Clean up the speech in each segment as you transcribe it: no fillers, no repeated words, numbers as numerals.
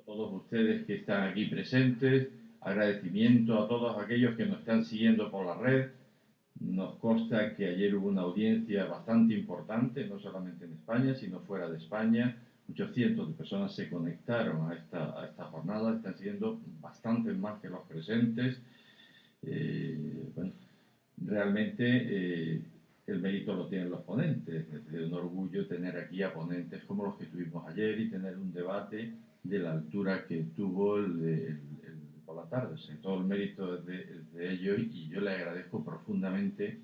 todos ustedes que están aquí presentes, agradecimiento a todos aquellos que nos están siguiendo por la red. Nos consta que ayer hubo una audiencia bastante importante, no solamente en España, sino fuera de España. Muchos cientos de personas se conectaron a esta jornada, están siendo bastantes más que los presentes. Bueno, realmente el mérito lo tienen los ponentes. Es un orgullo tener aquí a ponentes como los que tuvimos ayer y tener un debate de la altura que tuvo por la tarde. O sea, todo el mérito es de ellos y yo les agradezco profundamente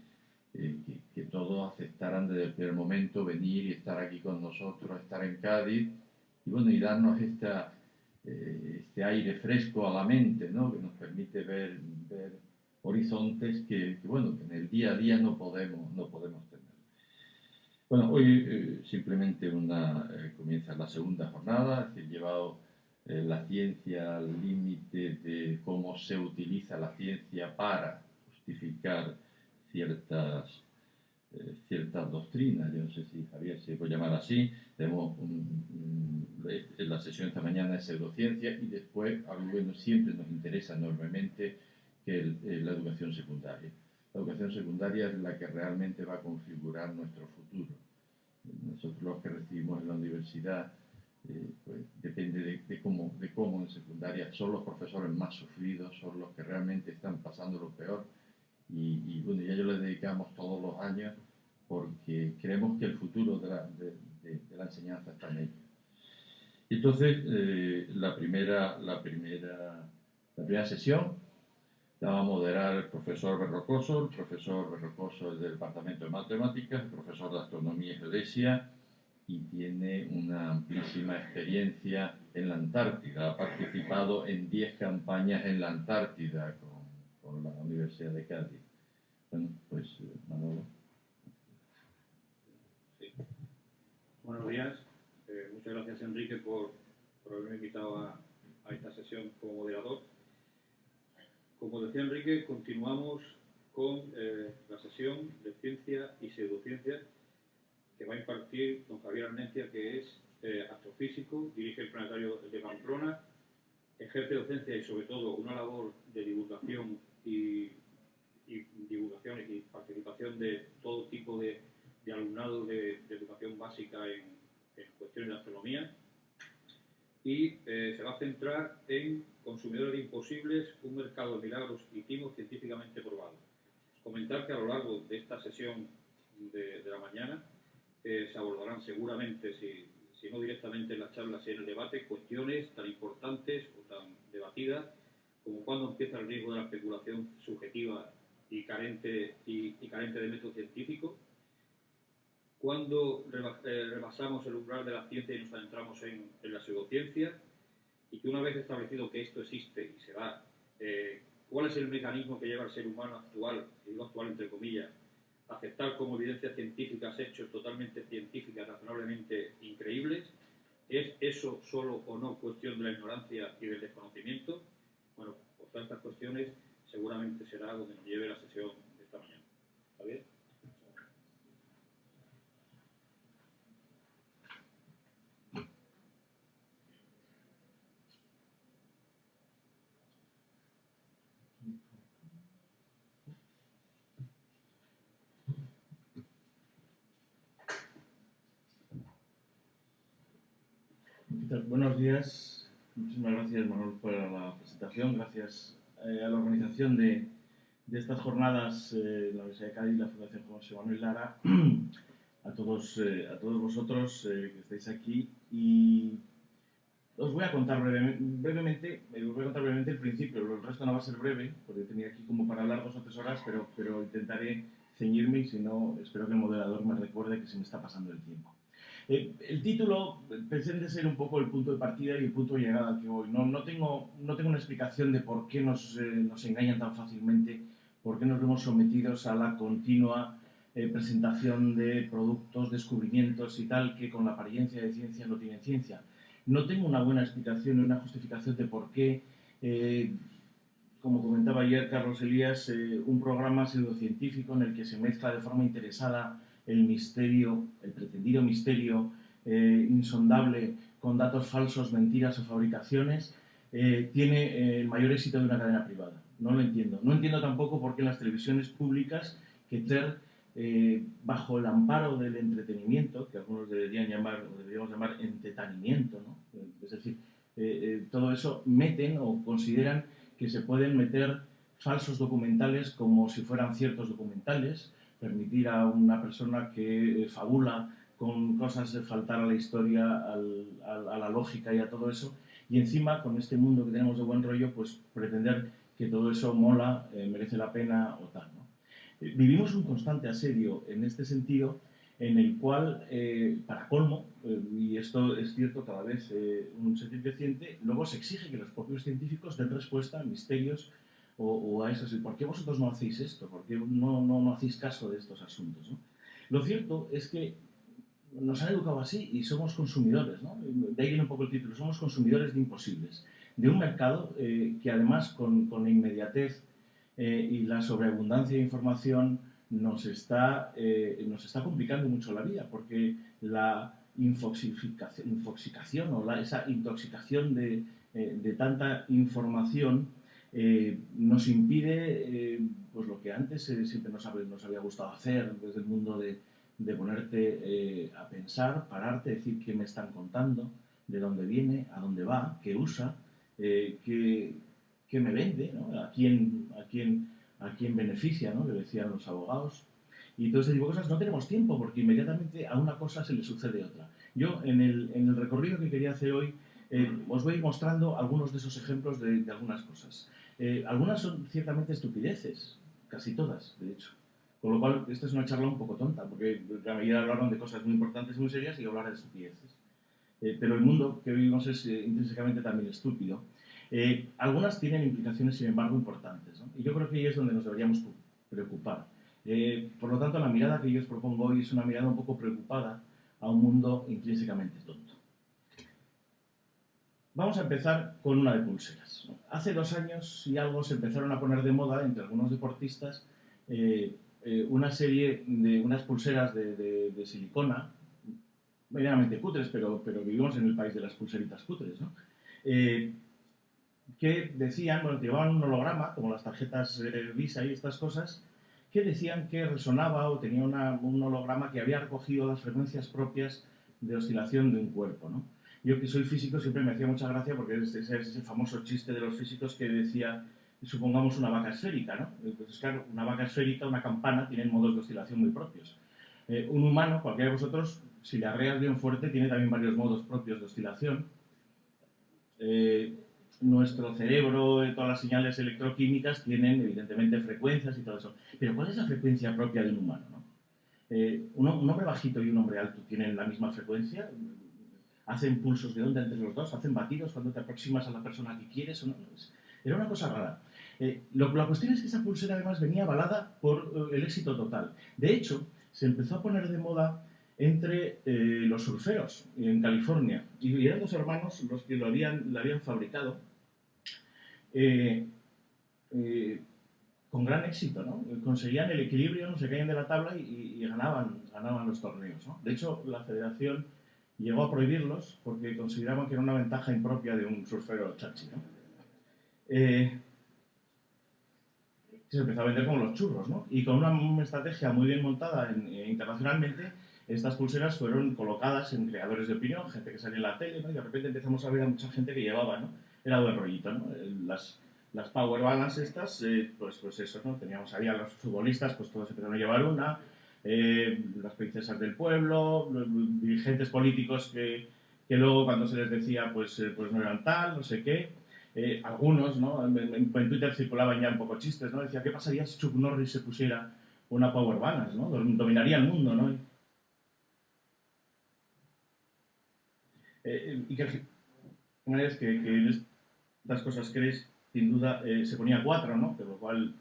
que todos aceptaran desde el primer momento venir y estar aquí con nosotros, estar en Cádiz y bueno, y darnos este aire fresco a la mente, ¿no? Que nos permite ver horizontes bueno, que en el día a día no podemos tener. Bueno, hoy simplemente comienza la segunda jornada, es decir, llevado la ciencia al límite de cómo se utiliza la ciencia para justificar ciertas doctrinas. Yo no sé si Javier se puede llamar así. Tenemos la sesión esta mañana es pseudociencia y después algo que siempre nos interesa enormemente, que es la educación secundaria. La educación secundaria es la que realmente va a configurar nuestro futuro. Nosotros los que recibimos en la universidad, pues depende de cómo en secundaria son los profesores más sufridos, son los que realmente están pasando lo peor y bueno, ya yo les dedicamos todos los años porque creemos que el futuro de la enseñanza está en ellos. Entonces, la primera sesión la va a moderar el profesor Berrocoso. El profesor Berrocoso es del Departamento de Matemáticas, profesor de Astronomía y Geodesia y tiene una amplísima experiencia en la Antártida. Ha participado en 10 campañas en la Antártida con la Universidad de Cádiz. Bueno, pues Manolo. Sí. Buenos días. Muchas gracias, Enrique, por haberme invitado a esta sesión como moderador. Como decía Enrique, continuamos con la sesión de ciencia y pseudociencia que va a impartir don Javier Arnencia, que es astrofísico, dirige el planetario de Pamplona, ejerce docencia y sobre todo una labor de divulgación y participación de todo tipo de alumnado de educación básica en cuestiones de astronomía. Y se va a centrar en consumidores de imposibles, un mercado de milagros y timos científicamente probados. Comentar que a lo largo de esta sesión de la mañana se abordarán seguramente, si no directamente en las charlas y en el debate, cuestiones tan importantes o tan debatidas como cuándo empieza el riesgo de la especulación subjetiva y carente de método científico, cuándo rebasamos el umbral de la ciencia y nos adentramos en la pseudociencia, y que una vez establecido que esto existe y se da, ¿cuál es el mecanismo que lleva al ser humano actual, y digo actual entre comillas, a aceptar como evidencias científicas hechos totalmente científicas, razonablemente increíbles? ¿Es eso solo o no cuestión de la ignorancia y del desconocimiento? Bueno, por todas estas cuestiones seguramente será donde nos lleve la sesión de esta mañana. ¿Javier? Buenos días. Muchísimas gracias, Manuel, por la presentación. Gracias a la organización de estas jornadas, la Universidad de Cádiz, la Fundación José Manuel Lara, a todos vosotros que estáis aquí. Y os voy a contar brevemente el principio. El resto no va a ser breve, porque tenía aquí como para hablar 2 o 3 horas, pero intentaré ceñirme y si no, espero que el moderador me recuerde que se me está pasando el tiempo. El título pretende ser un poco el punto de partida y el punto de llegada al que voy. No tengo una explicación de por qué nos engañan tan fácilmente, por qué nos vemos sometidos a la continua presentación de productos, descubrimientos y tal, que con la apariencia de ciencia no tienen ciencia. No tengo una buena explicación ni una justificación de por qué, como comentaba ayer Carlos Elías, un programa pseudocientífico en el que se mezcla de forma interesada el misterio, el pretendido misterio insondable con datos falsos, mentiras o fabricaciones, tiene el mayor éxito de una cadena privada. No lo entiendo. No entiendo tampoco por qué las televisiones públicas, que bajo el amparo del entretenimiento, que algunos deberíamos llamar entretenimiento, ¿no? Es decir, todo eso meten o consideran que se pueden meter falsos documentales como si fueran ciertos documentales, permitir a una persona que fabula con cosas de faltar a la historia, a la lógica y a todo eso, y encima con este mundo que tenemos de buen rollo, pues pretender que todo eso mola, merece la pena o tal, ¿no? Vivimos un constante asedio en este sentido, en el cual, para colmo, y esto es cierto cada vez un sentir creciente, luego se exige que los propios científicos den respuesta a misterios o a esos. ¿Por qué vosotros no hacéis esto? ¿Por qué no hacéis caso de estos asuntos, ¿no? Lo cierto es que nos han educado así y somos consumidores, ¿no? De ahí viene un poco el título, somos consumidores de imposibles, de un mercado que además con la inmediatez y la sobreabundancia de información nos está complicando mucho la vida, porque la infoxicación o esa intoxicación de tanta información nos impide pues lo que antes siempre nos había gustado hacer desde el mundo de ponerte a pensar, pararte, decir qué me están contando, de dónde viene, a dónde va, qué usa, qué me vende, ¿no? a quién beneficia, ¿no? Que decían los abogados. Y todo ese tipo de cosas no tenemos tiempo porque inmediatamente a una cosa se le sucede otra. Yo en el recorrido que quería hacer hoy os voy a ir mostrando algunos de esos ejemplos de algunas cosas. Algunas son ciertamente estupideces, casi todas, de hecho. Con lo cual, esta es una charla un poco tonta, porque la mayoría hablaron de cosas muy importantes y muy serias y hablar de estupideces. Pero el mundo que vivimos es intrínsecamente también estúpido. Algunas tienen implicaciones, sin embargo, importantes, ¿no? Y yo creo que ahí es donde nos deberíamos preocupar. Por lo tanto, la mirada que yo os propongo hoy es una mirada un poco preocupada a un mundo intrínsecamente tonto. Vamos a empezar con una de pulseras. Hace 2 años y algo se empezaron a poner de moda entre algunos deportistas una serie de unas pulseras de silicona, medianamente cutres, pero vivimos en el país de las pulseritas cutres, ¿no? Que decían, bueno, llevaban un holograma, como las tarjetas Visa y estas cosas, que decían que resonaba o tenía un holograma que había recogido las frecuencias propias de oscilación de un cuerpo, ¿no? Yo que soy físico siempre me hacía mucha gracia porque es ese famoso chiste de los físicos que decía, supongamos una vaca esférica, ¿no? Entonces, claro, una vaca esférica, una campana, tienen modos de oscilación muy propios. Un humano, cualquiera de vosotros, si le arreas bien fuerte, tiene también varios modos propios de oscilación. Nuestro cerebro, todas las señales electroquímicas tienen, evidentemente, frecuencias y todo eso. Pero ¿cuál es la frecuencia propia de un humano, ¿no? Un hombre bajito y un hombre alto tienen la misma frecuencia, hacen pulsos de onda entre los dos, hacen batidos cuando te aproximas a la persona que quieres o no. Era una cosa rara. La cuestión es que esa pulsera además venía avalada por el éxito total. De hecho, se empezó a poner de moda entre los surferos en California. Y eran 2 hermanos los que la habían fabricado con gran éxito, ¿no? Conseguían el equilibrio, no se caían de la tabla y ganaban los torneos, ¿no? De hecho, la federación llegó a prohibirlos porque consideraban que era una ventaja impropia de un surfero chachi, ¿no? Se empezó a vender como los churros, ¿no? Y con una estrategia muy bien montada internacionalmente, estas pulseras fueron colocadas en creadores de opinión, gente que salía en la tele, ¿no? Y de repente empezamos a ver a mucha gente que llevaba, ¿no? Era buen rollito, ¿no? Las power balance estas, pues eso, ¿no? Teníamos ahí a los futbolistas, pues todos empezaron a llevar una, las princesas del pueblo, dirigentes políticos que luego cuando se les decía, pues no eran tal, no sé qué. Algunos, ¿no? En Twitter circulaban ya un poco chistes, ¿no? Decía, ¿qué pasaría si Chuck Norris se pusiera una power balance, ¿no? Dominaría el mundo, ¿no? Y que es que en estas cosas crees, sin duda, se ponía 4, ¿no? De lo cual,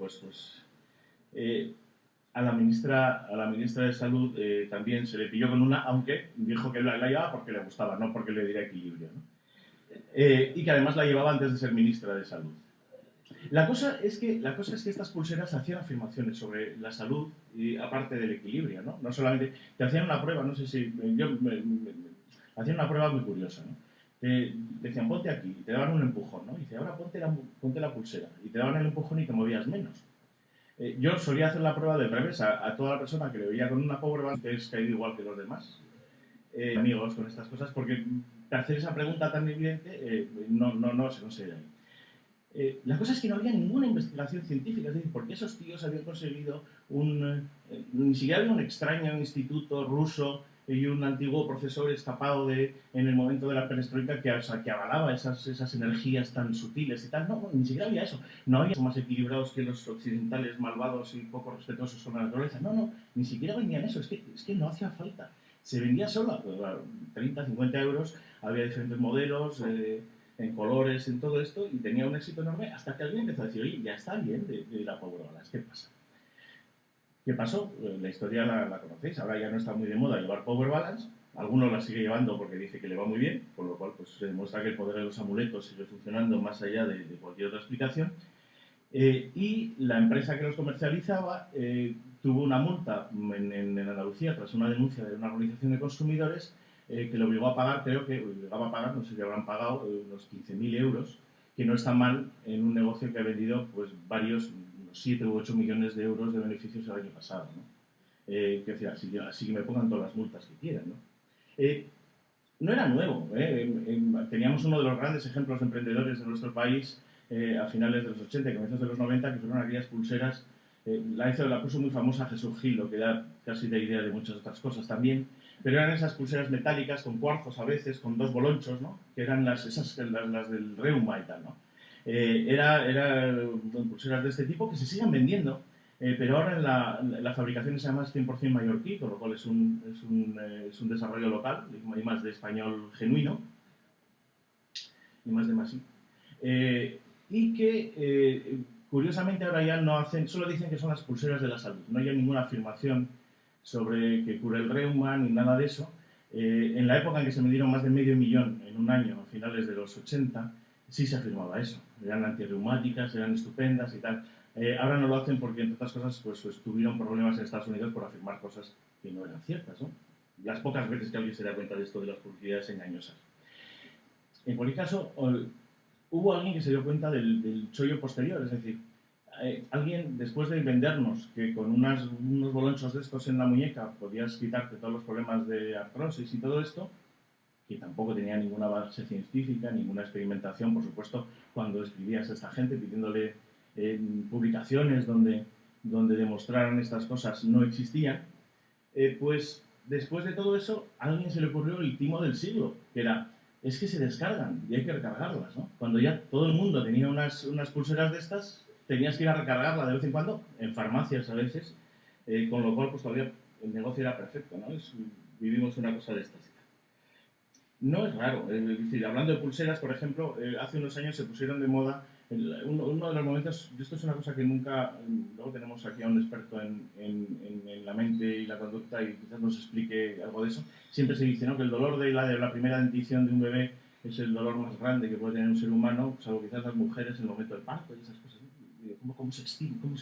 a la ministra de Salud también se le pilló con una, aunque dijo que la llevaba porque le gustaba, no porque le diera equilibrio, ¿no? Y que además la llevaba antes de ser ministra de Salud. La cosa es que estas pulseras hacían afirmaciones sobre la salud y aparte del equilibrio, ¿no? No solamente te hacían una prueba, no sé si hacían una prueba muy curiosa, ¿no? te decían ponte aquí y te daban un empujón, ¿no? Y dice, ahora ponte la pulsera. Y te daban el empujón y te movías menos. Yo solía hacer la prueba del revés a toda la persona que le veía con una power bank, que es caído igual que los demás, amigos con estas cosas, porque hacer esa pregunta tan evidente no se considera ahí. La cosa es que no había ninguna investigación científica, es decir, porque esos tíos habían conseguido ni siquiera había un extraño instituto ruso y un antiguo profesor escapado en el momento de la perestroika que avalaba esas energías tan sutiles y tal. No, ni siquiera había eso. No había más equilibrados que los occidentales malvados y poco respetuosos con la naturaleza. No, ni siquiera vendían eso. Es que no hacía falta. Se vendía sola, 30, 50 euros, había diferentes modelos, en colores, en todo esto, y tenía un éxito enorme hasta que alguien empezó a decir, oye, ya está bien de la Power Balance, ¿qué pasa? ¿Qué pasó? La historia la conocéis, ahora ya no está muy de moda llevar Power Balance, algunos la sigue llevando porque dice que le va muy bien, con lo cual pues, se demuestra que el poder de los amuletos sigue funcionando más allá de cualquier otra explicación. Y la empresa que los comercializaba tuvo una multa en Andalucía tras una denuncia de una organización de consumidores que le obligó a pagar, creo que obligaba a pagar, no sé si habrán pagado, unos 15.000 euros, que no está mal en un negocio que ha vendido pues varios, unos 7 u 8 millones de euros de beneficios el año pasado, ¿no? Que decir, así que me pongan todas las multas que quieran, ¿no? No era nuevo, teníamos uno de los grandes ejemplos de emprendedores de nuestro país a finales de los 80 y comienzos de los 90, que fueron aquellas pulseras, la puso muy famosa Jesús Gil, lo que da casi de idea de muchas otras cosas también, pero eran esas pulseras metálicas con cuarzos a veces, con dos bolonchos, ¿no? Que eran las del Reuma y tal, ¿no? Eran pulseras de este tipo que se siguen vendiendo, pero ahora la fabricación es además 100% mallorquí, con lo cual es un desarrollo local, y más de español genuino, y más de Masí. Y que curiosamente ahora ya no hacen, solo dicen que son las pulseras de la salud, no hay ninguna afirmación sobre que cure el reuma ni nada de eso. En la época en que se vendieron más de 500.000 en un año, a finales de los 80, sí se afirmaba eso. Eran antirreumáticas, eran estupendas y tal. Ahora no lo hacen porque, entre otras cosas, pues tuvieron problemas en Estados Unidos por afirmar cosas que no eran ciertas, ¿no? Las pocas veces que alguien se da cuenta de esto de las publicidades engañosas. En cualquier caso, hubo alguien que se dio cuenta del chollo posterior, es decir, alguien, después de vendernos que con unos bolonchos de estos en la muñeca podías quitarte todos los problemas de artrosis y todo esto, que tampoco tenía ninguna base científica, ninguna experimentación, por supuesto, cuando escribías a esta gente pidiéndole publicaciones donde demostraran estas cosas no existían, pues después de todo eso, a alguien se le ocurrió el timo del siglo, que era, es que se descargan y hay que recargarlas, ¿no? Cuando ya todo el mundo tenía unas pulseras de estas, tenías que ir a recargarla de vez en cuando, en farmacias a veces, con lo cual pues todavía el negocio era perfecto, ¿no? Vivimos una cosa de estas. No es raro, es decir, hablando de pulseras, por ejemplo, hace unos años se pusieron de moda, uno de los momentos, esto es una cosa que nunca, luego tenemos aquí a un experto en la mente y la conducta y quizás nos explique algo de eso, siempre se dice, ¿no?, que el dolor de la primera dentición de un bebé es el dolor más grande que puede tener un ser humano, salvo quizás las mujeres en el momento del parto y esas cosas. ¿Cómo se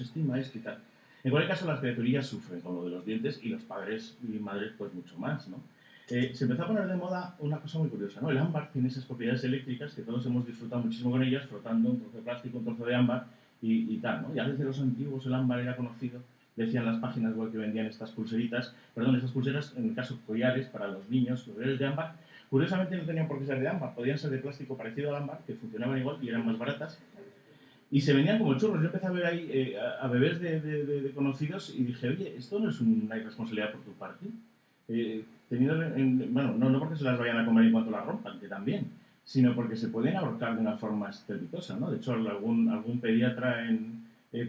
estima esto y tal? En cualquier caso, las criaturillas sufren con lo de los dientes y los padres y madres pues mucho más, ¿no? Se empezó a poner de moda una cosa muy curiosa, ¿no? El ámbar tiene esas propiedades eléctricas que todos hemos disfrutado muchísimo con ellas, frotando un trozo de plástico, un trozo de ámbar y tal, ¿no? Ya desde los antiguos el ámbar era conocido, decían las páginas web que vendían estas pulseras, en el caso collares para los niños, collares de ámbar. Curiosamente no tenían por qué ser de ámbar, podían ser de plástico parecido al ámbar, que funcionaban igual y eran más baratas. Y se vendían como churros. Yo empecé a ver ahí a bebés de conocidos y dije, oye, esto no es una irresponsabilidad por tu parte. Bueno, no porque se las vayan a comer en cuanto las rompan, que también, sino porque se pueden ahorcar de una forma estrepitosa, ¿no? De hecho, algún pediatra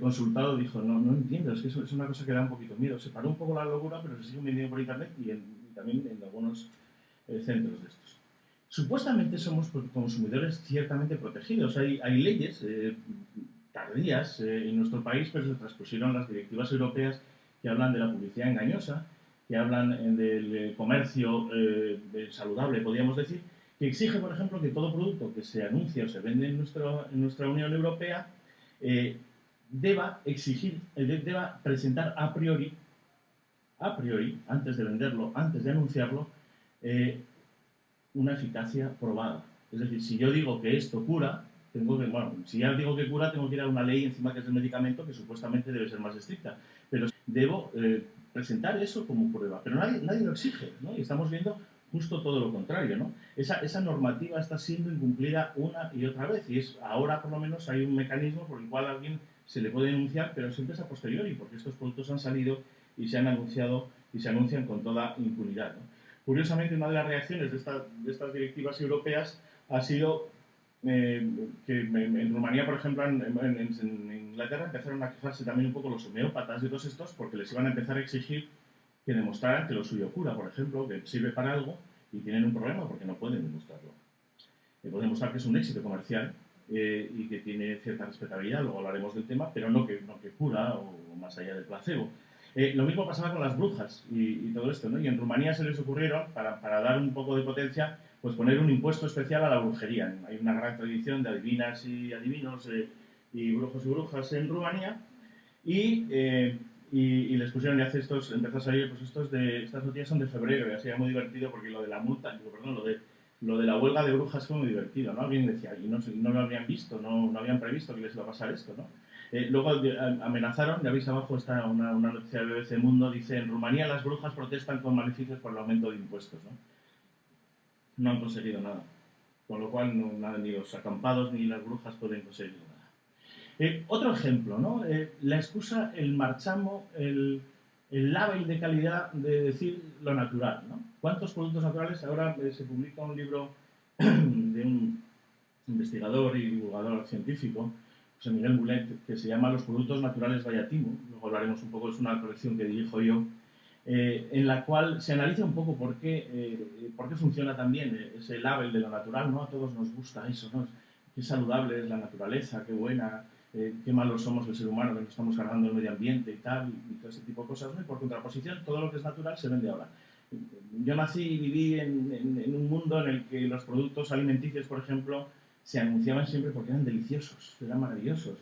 consultado dijo, no entiendo, es que eso es una cosa que da un poquito miedo. Se paró un poco la locura, pero se siguen vendiendo por internet y también en algunos centros de estos. Supuestamente somos consumidores ciertamente protegidos. Hay leyes tardías en nuestro país, pero se transpusieron las directivas europeas que hablan de la publicidad engañosa, que hablan del comercio saludable, podríamos decir, que exige, por ejemplo, que todo producto que se anuncia o se vende en nuestra Unión Europea deba presentar a priori, antes de venderlo, antes de anunciarlo, una eficacia probada. Es decir, si yo digo que esto cura, si ya digo que cura, tengo que ir a una ley encima que es el medicamento, que supuestamente debe ser más estricta. Pero debo presentar eso como prueba. Pero nadie lo exige, ¿no? Y estamos viendo justo todo lo contrario, ¿no? Esa normativa está siendo incumplida una y otra vez. Y ahora, por lo menos, hay un mecanismo por el cual a alguien se le puede denunciar, pero siempre es a posteriori, porque estos productos han salido y se han anunciado y se anuncian con toda impunidad, ¿no? Curiosamente, una de las reacciones de estas directivas europeas ha sido que en Rumanía, por ejemplo, en Inglaterra empezaron a quejarse también un poco los homeópatas y todos estos porque les iban a empezar a exigir que demostraran que lo suyo cura, por ejemplo, que sirve para algo y tienen un problema porque no pueden demostrarlo. Pueden demostrar que es un éxito comercial y que tiene cierta respetabilidad, luego hablaremos del tema, pero no que cura o más allá del placebo. Lo mismo pasaba con las brujas y todo esto, ¿no? Y en Rumanía se les ocurrieron, para dar un poco de potencia, pues poner un impuesto especial a la brujería. Hay una gran tradición de adivinas y adivinos y brujos y brujas en Rumanía y les pusieron, y hace empezó a salir, pues estas noticias son de febrero y así era muy divertido porque lo de la multa, lo de la huelga de brujas fue muy divertido, ¿no? Alguien decía, y no lo habían visto, no habían previsto que les iba a pasar esto, ¿no? Luego amenazaron, ya veis abajo está una noticia del BBC Mundo, dice, en Rumanía las brujas protestan con maleficios por el aumento de impuestos, ¿no? No han conseguido nada, con lo cual ni los acampados ni las brujas pueden conseguir nada. Otro ejemplo, ¿no? La excusa, el marchamo, el label de calidad de decir lo natural, ¿no? ¿Cuántos productos naturales? Ahora se publica un libro de un investigador y divulgador científico, José Miguel Mulet, que se llama Los productos naturales Vallatimo. Luego hablaremos un poco, es una colección que dirijo yo, en la cual se analiza un poco por qué funciona también ese label de lo natural, ¿no? A todos nos gusta eso, ¿no? Qué saludable es la naturaleza, qué buena, qué malos somos el ser humano, que nos estamos cargando el medio ambiente y tal, y todo ese tipo de cosas, ¿no? Y por contraposición, todo lo que es natural se vende ahora. Yo nací y viví en un mundo en el que los productos alimenticios, por ejemplo, se anunciaban siempre porque eran deliciosos, eran maravillosos,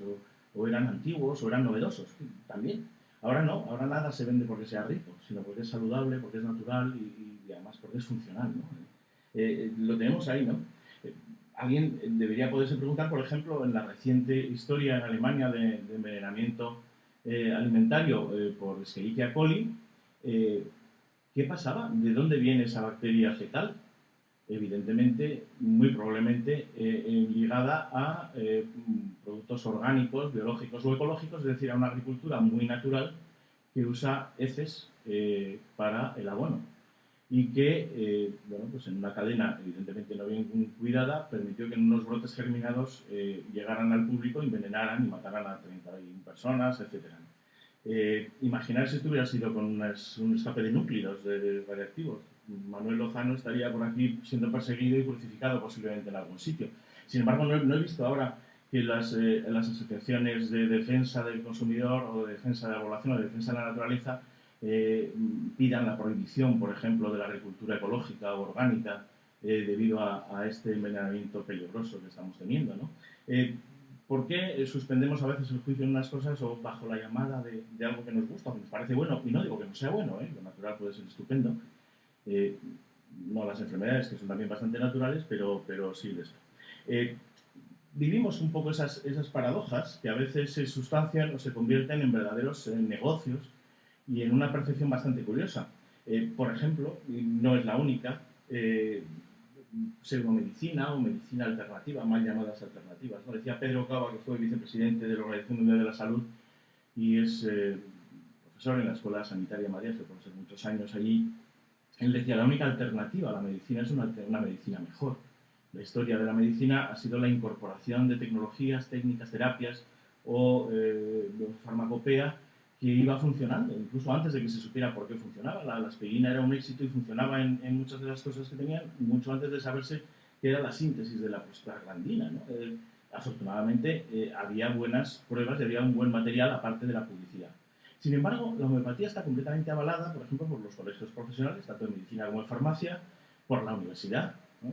o eran antiguos, o eran novedosos, también. Ahora no, ahora nada se vende porque sea rico, sino porque es saludable, porque es natural y además porque es funcional, ¿no? Lo tenemos ahí, ¿no? Alguien debería poderse preguntar, por ejemplo, en la reciente historia en Alemania de envenenamiento alimentario por Escherichia coli, ¿qué pasaba? ¿De dónde viene esa bacteria fetal? Evidentemente, muy probablemente ligada a productos orgánicos, biológicos o ecológicos, es decir, a una agricultura muy natural que usa heces para el abono y que, pues en una cadena evidentemente no bien cuidada, permitió que en unos brotes germinados llegaran al público, envenenaran y mataran a 31 personas, etc. Imaginar si esto hubiera sido con un escape de núcleos de radiactivos. Manuel Lozano estaría por aquí siendo perseguido y crucificado posiblemente en algún sitio. Sin embargo, no he visto ahora que las asociaciones de defensa del consumidor o de defensa de la población o de defensa de la naturaleza pidan la prohibición, por ejemplo, de la agricultura ecológica o orgánica debido a este envenenamiento peligroso que estamos teniendo, ¿no? ¿Por qué suspendemos a veces el juicio en unas cosas o bajo la llamada de algo que nos gusta, que nos parece bueno? Y no digo que no sea bueno, lo natural puede ser estupendo. No las enfermedades, que son también bastante naturales, pero sí de esto. Vivimos un poco esas paradojas que a veces se sustancian o se convierten en verdaderos negocios y en una percepción bastante curiosa. Por ejemplo, y no es la única, pseudomedicina o medicina alternativa, mal llamadas alternativas, ¿no? Decía Pedro Cava, que fue vicepresidente de la Organización Mundial de la Salud y es profesor en la Escuela Sanitaria María, que por ser muchos años allí. Él decía, la única alternativa a la medicina es una medicina mejor. La historia de la medicina ha sido la incorporación de tecnologías, técnicas, terapias o farmacopea que iba funcionando, incluso antes de que se supiera por qué funcionaba. La aspirina era un éxito y funcionaba en muchas de las cosas que tenían, mucho antes de saberse qué era la síntesis de la prostaglandina, ¿no? Afortunadamente había buenas pruebas y había un buen material aparte de la publicidad. Sin embargo, la homeopatía está completamente avalada, por ejemplo, por los colegios profesionales, tanto en medicina como en farmacia, por la universidad, ¿no?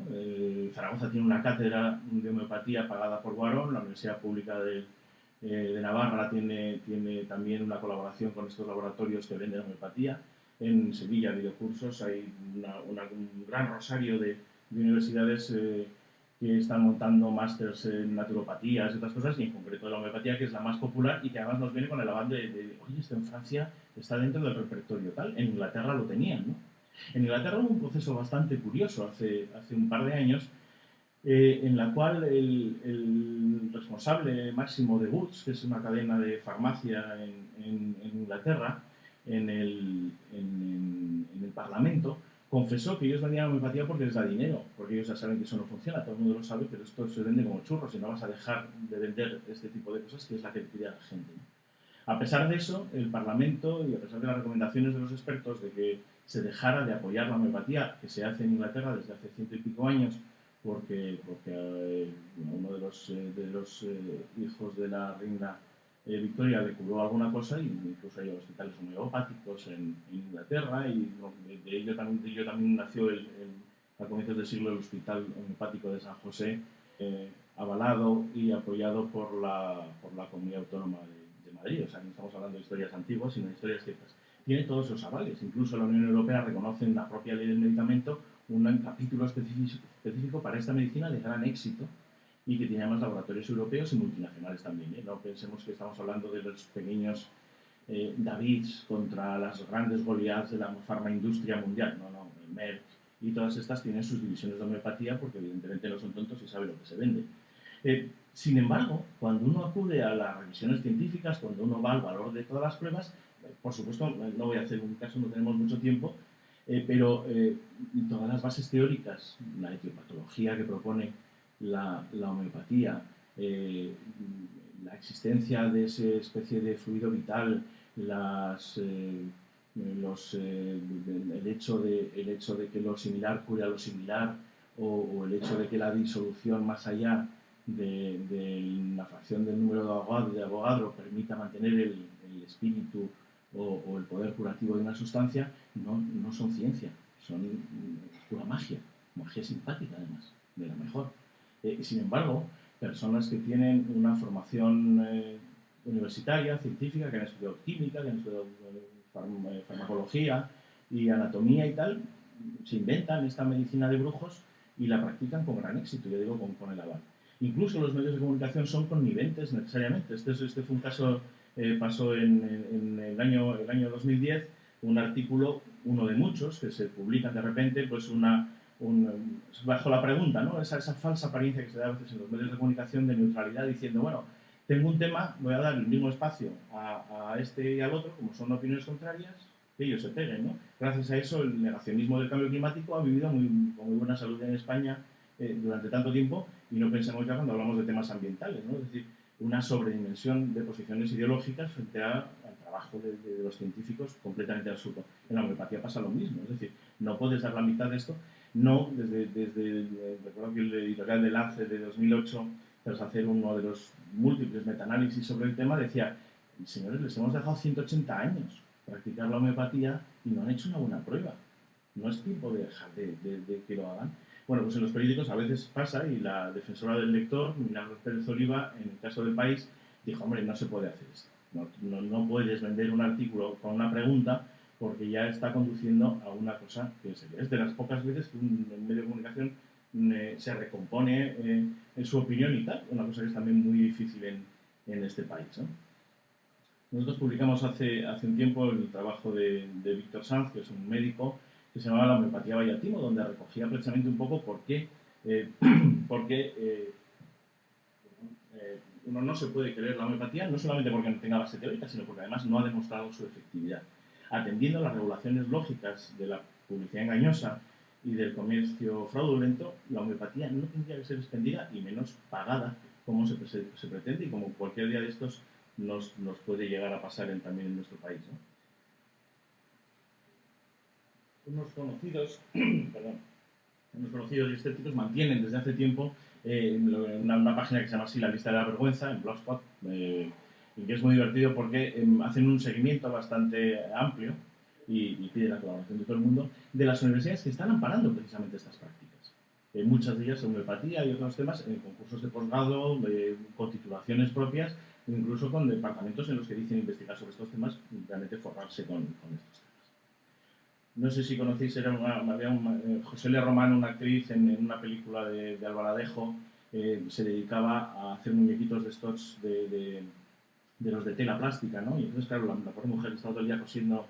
Zaragoza tiene una cátedra de homeopatía pagada por Boarón, la Universidad Pública de Navarra tiene también una colaboración con estos laboratorios que venden homeopatía. En Sevilla ha habido cursos, hay un gran rosario de universidades que que están montando másters en naturopatías y otras cosas, y en concreto de la homeopatía, que es la más popular y que además nos viene con el aval oye, esto en Francia está dentro del repertorio tal, en Inglaterra lo tenían, ¿no? En Inglaterra hubo un proceso bastante curioso hace un par de años, en la cual el responsable máximo de Boots, que es una cadena de farmacia en Inglaterra, en el Parlamento, confesó que ellos vendían homeopatía porque les da dinero, porque ellos ya saben que eso no funciona, todo el mundo lo sabe, pero esto se vende como churros y no vas a dejar de vender este tipo de cosas, que es la que pide a la gente, ¿no? A pesar de eso, el Parlamento, y a pesar de las recomendaciones de los expertos de que se dejara de apoyar la homeopatía, que se hace en Inglaterra desde hace 100 y pico años, porque uno de los hijos de la reina Victoria le curó alguna cosa, y incluso hay hospitales homeopáticos en Inglaterra, y de ello también nació a comienzos del siglo el Hospital Homeopático de San José, avalado y apoyado por la Comunidad Autónoma de Madrid. O sea, no estamos hablando de historias antiguas, sino de historias ciertas. Tiene todos esos avales. Incluso la Unión Europea reconoce en la propia ley del medicamento un capítulo específico para esta medicina de gran éxito, y que tiene más laboratorios europeos y multinacionales también, ¿eh? No pensemos que estamos hablando de los pequeños Davids contra las grandes Goliaths de la farmaindustria mundial. No, no, Merck y todas estas tienen sus divisiones de homeopatía porque evidentemente no son tontos y saben lo que se vende. Sin embargo, cuando uno acude a las revisiones científicas, cuando uno va al valor de todas las pruebas, por supuesto, no voy a hacer un caso, no tenemos mucho tiempo, pero todas las bases teóricas, la etiopatología que propone la homeopatía, la existencia de esa especie de fluido vital, el hecho de que lo similar cure a lo similar, o el hecho de que la disolución más allá de la fracción del número de Avogadro permita mantener el espíritu o el poder curativo de una sustancia, no son ciencia, son pura magia simpática además, de la mejor. Sin embargo, personas que tienen una formación universitaria, científica, que han estudiado química, que han estudiado farmacología y anatomía y tal, se inventan esta medicina de brujos y la practican con gran éxito, yo digo con el aval. Incluso los medios de comunicación son conniventes necesariamente. Este fue un caso, pasó en el año 2010, un artículo, uno de muchos, que se publican de repente, pues bajo la pregunta, ¿no? Esa falsa apariencia que se da a veces en los medios de comunicación de neutralidad, diciendo, bueno, tengo un tema, voy a dar el mismo espacio a este y al otro, como son opiniones contrarias, que ellos se peguen, ¿no? Gracias a eso, el negacionismo del cambio climático ha vivido con muy buena salud en España durante tanto tiempo, y no pensemos ya cuando hablamos de temas ambientales, ¿no? Es decir, una sobredimensión de posiciones ideológicas frente al trabajo de los científicos completamente absurdo. En la homeopatía pasa lo mismo, es decir, no puedes dar la mitad de esto. No, recuerdo que el editorial de Lance de 2008, tras hacer uno de los múltiples metaanálisis sobre el tema, decía, señores, les hemos dejado 180 años practicar la homeopatía y no han hecho una buena prueba. No es tiempo de dejar de que lo hagan. Bueno, pues en los periódicos a veces pasa, y la defensora del lector, Milagros Pérez Oliva, en el caso del País, dijo, hombre, no se puede hacer esto. No puedes vender un artículo con una pregunta porque ya está conduciendo a una cosa que es de las pocas veces que un medio de comunicación se recompone en su opinión y tal, una cosa que es también muy difícil en este país, ¿no? Nosotros publicamos hace un tiempo el trabajo de Víctor Sanz, que es un médico, que se llamaba La homeopatía Vallatimo, donde recogía precisamente un poco por qué uno no se puede creer la homeopatía, no solamente porque no tenga base teórica, sino porque además no ha demostrado su efectividad. Atendiendo a las regulaciones lógicas de la publicidad engañosa y del comercio fraudulento, la homeopatía no tendría que ser expendida y menos pagada como se pretende, y como cualquier día de estos nos puede llegar a pasar también en nuestro país, ¿no? Unos conocidos y escépticos mantienen desde hace tiempo una página que se llama así, La Lista de la Vergüenza, en Blogspot, y que es muy divertido porque hacen un seguimiento bastante amplio y piden la colaboración de todo el mundo de las universidades que están amparando precisamente estas prácticas. Muchas de ellas en homeopatía y otros temas, en concursos de posgrado, con titulaciones propias, incluso con departamentos en los que dicen investigar sobre estos temas y realmente forrarse con estos temas. no sé si conocéis, José L. Román, una actriz en una película de Albaladejo, se dedicaba a hacer muñequitos de estos de los de tela plástica, ¿no? Y entonces, claro, la pobre mujer que estaba todo el día cosiendo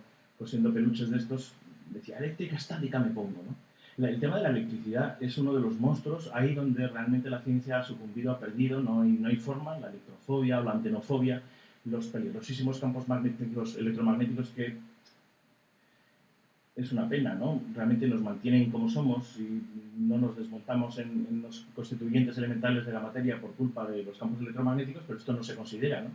peluches de estos, decía, eléctrica estática me pongo, ¿no? El tema de la electricidad es uno de los monstruos ahí donde realmente la ciencia ha sucumbido, ha perdido, no hay forma, la electrofobia o la antenofobia, los peligrosísimos campos magnéticos, electromagnéticos que es una pena, ¿no? Realmente nos mantienen como somos y no nos desmontamos en los constituyentes elementales de la materia por culpa de los campos electromagnéticos, pero esto no se considera, ¿no?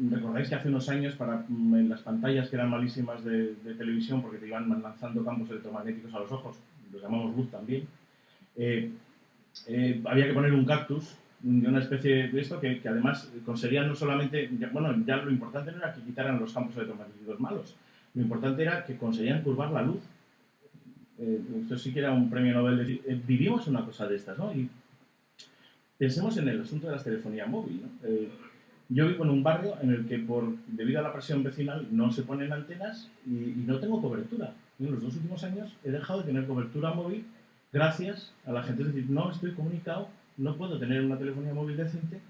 Recordáis que hace unos años en las pantallas que eran malísimas de televisión porque te iban lanzando campos electromagnéticos a los ojos, los llamamos luz también, había que poner un cactus de una especie de esto que además conseguían no solamente, ya lo importante no era que quitaran los campos electromagnéticos malos, lo importante era que conseguían curvar la luz. Esto sí que era un premio Nobel. Vivimos una cosa de estas, ¿no? Y pensemos en el asunto de la telefonía móvil, ¿no? Yo vivo en un barrio en el que debido a la presión vecinal no se ponen antenas y no tengo cobertura. En los 2 últimos años he dejado de tener cobertura móvil gracias a la gente. Es decir, no estoy comunicado, no puedo tener una telefonía móvil decente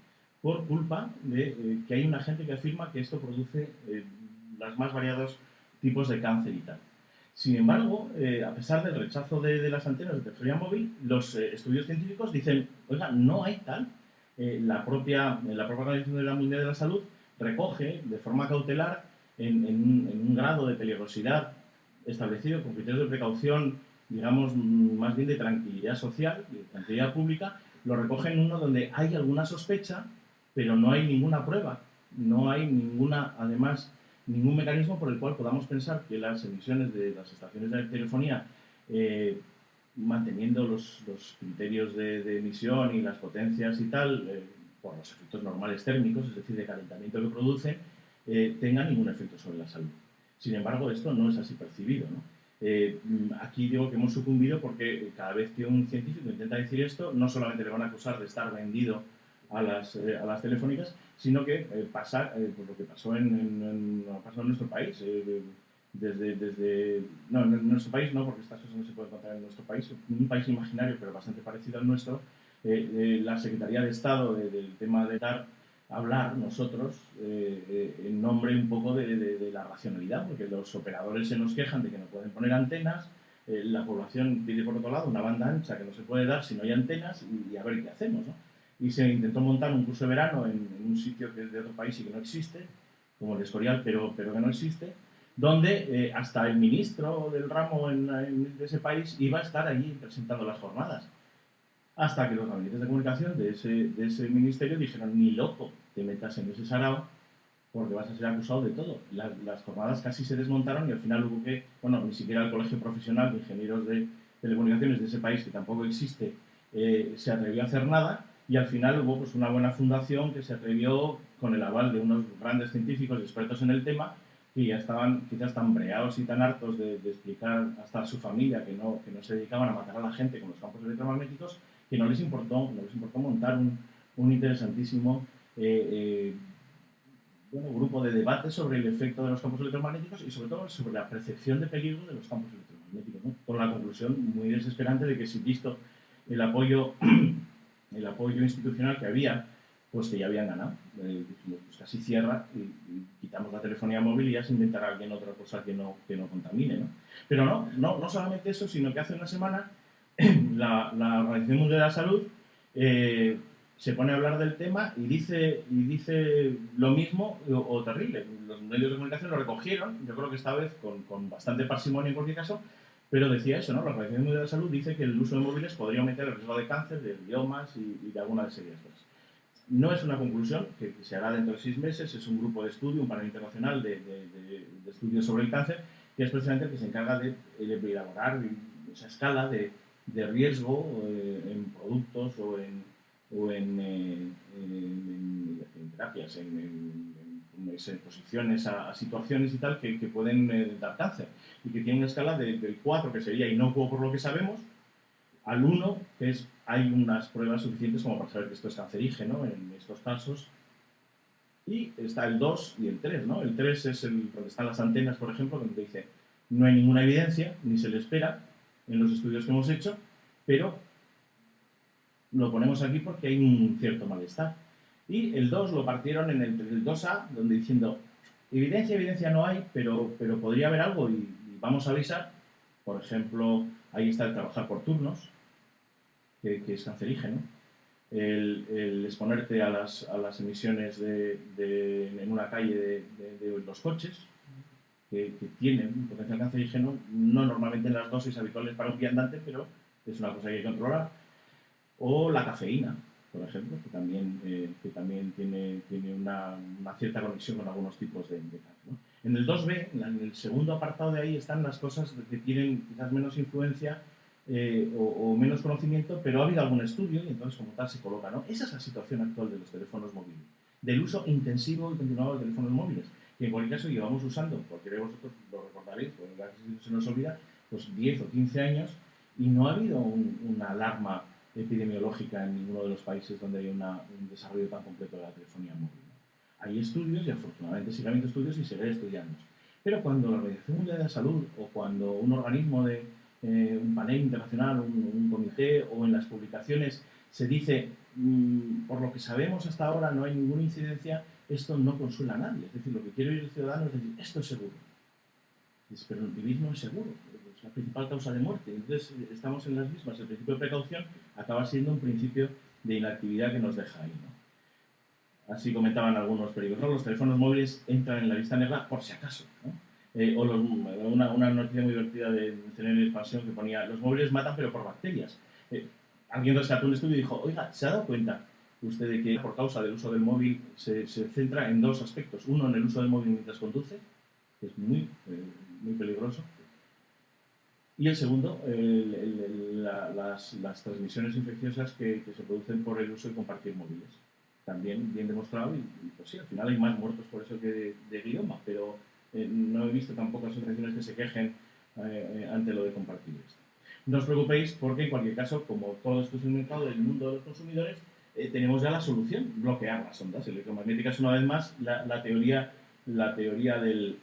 por culpa de que hay una gente que afirma que esto produce los más variados tipos de cáncer y tal. Sin embargo, a pesar del rechazo de las antenas de telefonía móvil, los estudios científicos dicen, oiga, no hay tal. La propia Organización Mundial de la Salud recoge de forma cautelar en un grado de peligrosidad establecido con criterios de precaución, digamos, más bien de tranquilidad social, de tranquilidad pública, lo recoge en uno donde hay alguna sospecha, pero no hay ninguna prueba, no hay además, ningún mecanismo por el cual podamos pensar que las emisiones de las estaciones de telefonía manteniendo los criterios de emisión y las potencias y tal, por los efectos normales térmicos, es decir, de calentamiento que producen, tengan ningún efecto sobre la salud. Sin embargo, esto no es así percibido, ¿no? Aquí digo que hemos sucumbido porque cada vez que un científico intenta decir esto, no solamente le van a acusar de estar vendido a las telefónicas, sino que pasa pues lo que pasó en nuestro país. En nuestro país no, porque estas cosas no se pueden contar en nuestro país, un país imaginario pero bastante parecido al nuestro, la Secretaría de Estado del tema de hablar nosotros en nombre un poco de la racionalidad, porque los operadores se nos quejan de que no pueden poner antenas, la población pide por otro lado una banda ancha que no se puede dar si no hay antenas y a ver qué hacemos, ¿no? Y se intentó montar un curso de verano en un sitio que es de otro país y que no existe, como el Escorial, pero que no existe, donde hasta el ministro del ramo de ese país iba a estar allí presentando las jornadas. Hasta que los gabinetes de comunicación de ese ministerio dijeron, ni loco, te metas en ese sarao porque vas a ser acusado de todo. Las jornadas casi se desmontaron y al final hubo que, ni siquiera el Colegio Profesional de Ingenieros de Telecomunicaciones de ese país, que tampoco existe, se atrevió a hacer nada y al final hubo pues una buena fundación que se atrevió, con el aval de unos grandes científicos y expertos en el tema, que ya estaban quizás tan breados y tan hartos de explicar hasta a su familia que no se dedicaban a matar a la gente con los campos electromagnéticos, que no les importó montar un interesantísimo grupo de debate sobre el efecto de los campos electromagnéticos y sobre todo sobre la percepción de peligro de los campos electromagnéticos, ¿no? Con la conclusión muy desesperante de que si visto el apoyo institucional que había, pues que ya habían ganado. Dijimos, pues casi cierra y quitamos la telefonía móvil y ya se inventará alguien otra cosa que no contamine, ¿no? Pero no solamente eso, sino que hace una semana la Organización Mundial de la Salud se pone a hablar del tema y dice lo mismo o terrible. Los medios de comunicación lo recogieron, yo creo que esta vez con bastante parsimonia en cualquier caso, pero decía eso, ¿no? La Organización Mundial de la Salud dice que el uso de móviles podría aumentar el riesgo de cáncer, de gliomas y de alguna serie de cosas. No es una conclusión que se hará dentro de 6 meses, es un grupo de estudio, un panel internacional de estudios sobre el cáncer, que es precisamente el que se encarga de elaborar esa escala de riesgo en productos o en terapias, en exposiciones a situaciones y tal que pueden dar cáncer y que tiene una escala del 4, que sería inocuo por lo que sabemos, al 1, que hay unas pruebas suficientes como para saber que esto es cancerígeno en estos casos, y está el 2 y el 3, ¿no? El 3 es donde están las antenas, por ejemplo, donde dice, No hay ninguna evidencia, ni se le espera en los estudios que hemos hecho, pero lo ponemos aquí porque hay un cierto malestar. Y el 2 lo partieron en el 2A, donde diciendo, evidencia no hay, pero podría haber algo y vamos a avisar. Por ejemplo, ahí está el trabajar por turnos, que es cancerígeno. El exponerte a las emisiones en una calle de los coches, que tienen un potencial cancerígeno, no normalmente en las dosis habituales para un viandante, pero es una cosa que hay que controlar. O la cafeína, por ejemplo, que también tiene una cierta conexión con algunos tipos de cáncer, ¿no? En el 2B, en el segundo apartado de ahí, están las cosas que tienen quizás menos influencia o menos conocimiento, pero ha habido algún estudio y entonces como tal se coloca, ¿no? Esa es la situación actual de los teléfonos móviles, del uso intensivo y continuado de teléfonos móviles, que en cualquier caso llevamos usando, porque vosotros lo recordaréis, porque se nos olvida, pues 10 o 15 años y no ha habido una alarma epidemiológica en ninguno de los países donde hay un desarrollo tan completo de la telefonía móvil. Hay estudios y afortunadamente sigue habiendo estudios y seguirá estudiando. Pero cuando la Organización Mundial de la Salud o cuando un organismo de un panel internacional, un comité o en las publicaciones se dice por lo que sabemos hasta ahora no hay ninguna incidencia, esto no consuela a nadie. Es decir, lo que quiere oír el ciudadano es decir, esto es seguro. Pero el vivir no es seguro, es la principal causa de muerte. Entonces estamos en las mismas. El principio de precaución acaba siendo un principio de inactividad que nos deja ahí, ¿no? Así comentaban algunos periódicos, ¿no? Los teléfonos móviles entran en la lista negra por si acaso, ¿no? Una noticia muy divertida de CNN Expansión que ponía, los móviles matan pero por bacterias. Alguien rescató un estudio y dijo, oiga, ¿se ha dado cuenta usted de que por causa del uso del móvil se centra en dos aspectos? Uno, en el uso del móvil mientras conduce, que es muy peligroso. Y el segundo, las transmisiones infecciosas que se producen por el uso de compartir móviles. También bien demostrado y pues sí, al final hay más muertos por eso que de glioma, pero no he visto tampoco asociaciones que se quejen ante lo de compartir esto. No os preocupéis porque en cualquier caso, como todo esto es un mercado del mundo de los consumidores, tenemos ya la solución, bloquear las ondas electromagnéticas. Una vez más, la teoría del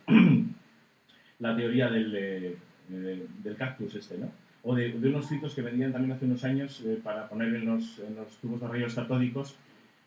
del cactus este, ¿no? O de unos filtros que vendían también hace unos años para poner en los tubos de rayos catódicos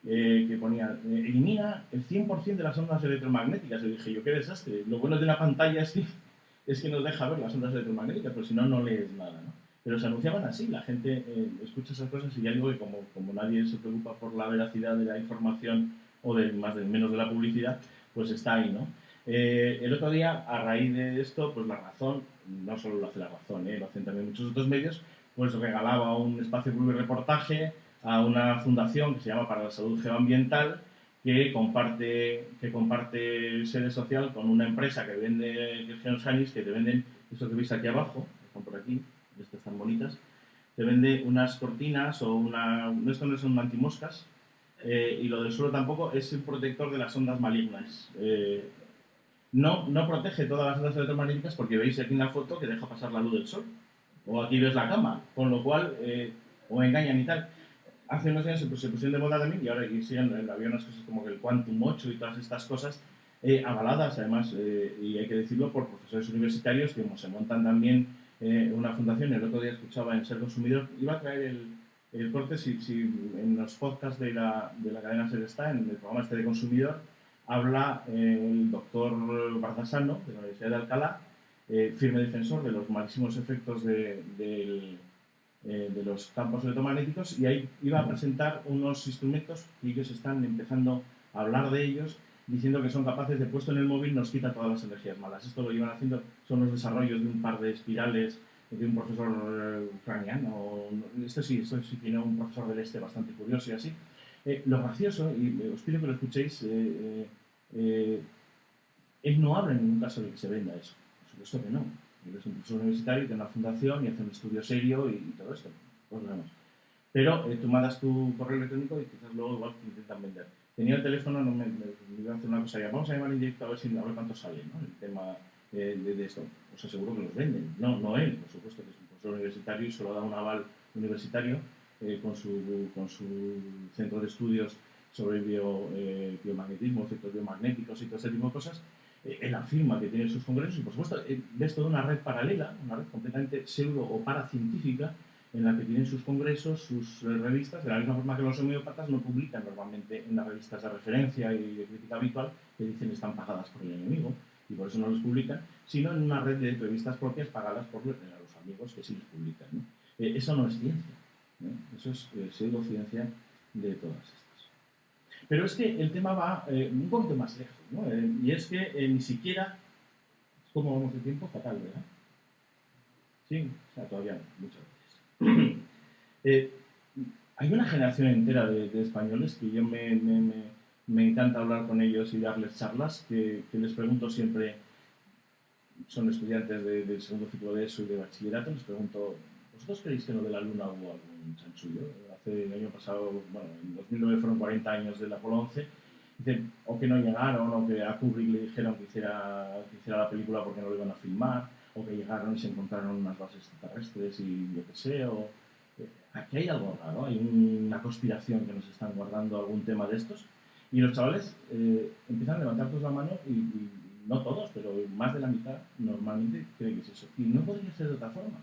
que ponían, elimina el 100% de las ondas electromagnéticas. Y dije yo, qué desastre. Lo bueno de una pantalla es que nos deja ver las ondas electromagnéticas, pero si no, no lees nada, ¿no? Pero se anunciaban así, la gente escucha esas cosas y ya digo que como nadie se preocupa por la veracidad de la información o menos de la publicidad, pues está ahí, ¿no? El otro día, a raíz de esto, pues La Razón, no solo lo hace La Razón, lo hacen también muchos otros medios, pues regalaba un espacio de reportaje a una fundación que se llama Para la Salud Geoambiental, que comparte sede social con una empresa que vende Geosanis, que te venden, esto que veis aquí abajo, están por aquí, estas tan bonitas, te vende unas cortinas o esto no son antimoscas, y lo del suelo tampoco, es un protector de las ondas malignas. No protege todas las ondas electromagnéticas porque veis aquí en la foto que deja pasar la luz del sol. O aquí ves la cama, con lo cual, o engañan y tal. Hace unos años se pusieron de moda también y ahora había unas cosas como que el Quantum 8 y todas estas cosas, avaladas además, y hay que decirlo, por profesores universitarios que como se montan también una fundación. El otro día escuchaba en Ser Consumidor, iba a traer el corte si en los podcasts de la cadena Ser está, en el programa este de Consumidor, habla el doctor Bardasano, de la Universidad de Alcalá, firme defensor de los malísimos efectos de los campos electromagnéticos, y ahí iba a presentar unos instrumentos y ellos están empezando a hablar de ellos, diciendo que son capaces de, puesto en el móvil, nos quita todas las energías malas. Esto lo iban haciendo, son los desarrollos de un par de espirales de un profesor ucraniano. Esto sí tiene un profesor del este bastante curioso y así. Lo gracioso, y os pido que lo escuchéis, él no habla en ningún caso de que se venda eso. Por supuesto que no. Él es un profesor universitario, tiene una fundación y hace un estudio serio y todo esto. Pues nada más. Pero tú mandas tu correo electrónico y quizás luego igual te intentan vender. Tenía el teléfono, me iba a hacer una cosa ya. Vamos a llamar en directo a ver cuánto sale, ¿no? El tema de esto. Os aseguro que los venden. No él, por supuesto, que es un profesor universitario y solo da un aval universitario con su centro de estudios sobre biomagnetismo, efectos biomagnéticos y todo ese tipo de cosas. Él afirma que tiene sus congresos y, por supuesto, ves toda una red paralela, una red completamente pseudo o paracientífica, en la que tienen sus congresos, sus revistas, de la misma forma que los homeópatas no publican normalmente en las revistas de referencia y de crítica habitual, que dicen están pagadas por el enemigo, y por eso no los publican, sino en una red de revistas propias pagadas por los amigos que sí los publican, ¿no? Eso no es ciencia, ¿no? Eso es pseudociencia de todas estas. Pero es que el tema va un poquito más lejos, ¿no? Y es que ni siquiera, ¿cómo vamos de tiempo? Fatal, ¿verdad? Sí, o sea, todavía no, muchas veces. Hay una generación entera de españoles que yo me encanta hablar con ellos y darles charlas, que les pregunto siempre, son estudiantes del segundo ciclo de ESO y de bachillerato, les pregunto, ¿vosotros creéis que en lo de la Luna hubo algún chanchullo? Hace el año pasado, bueno, en 2009 fueron 40 años del Apolo 11, dicen, o que no llegaron, o que a Kubrick le dijeron que hiciera la película porque no lo iban a filmar, o que llegaron y se encontraron unas bases extraterrestres y yo qué sé, o... aquí hay algo raro, hay una conspiración que nos están guardando algún tema de estos, y los chavales empiezan a levantar todos la mano y no todos, pero más de la mitad normalmente creen que es eso. Y no podría ser de otra forma.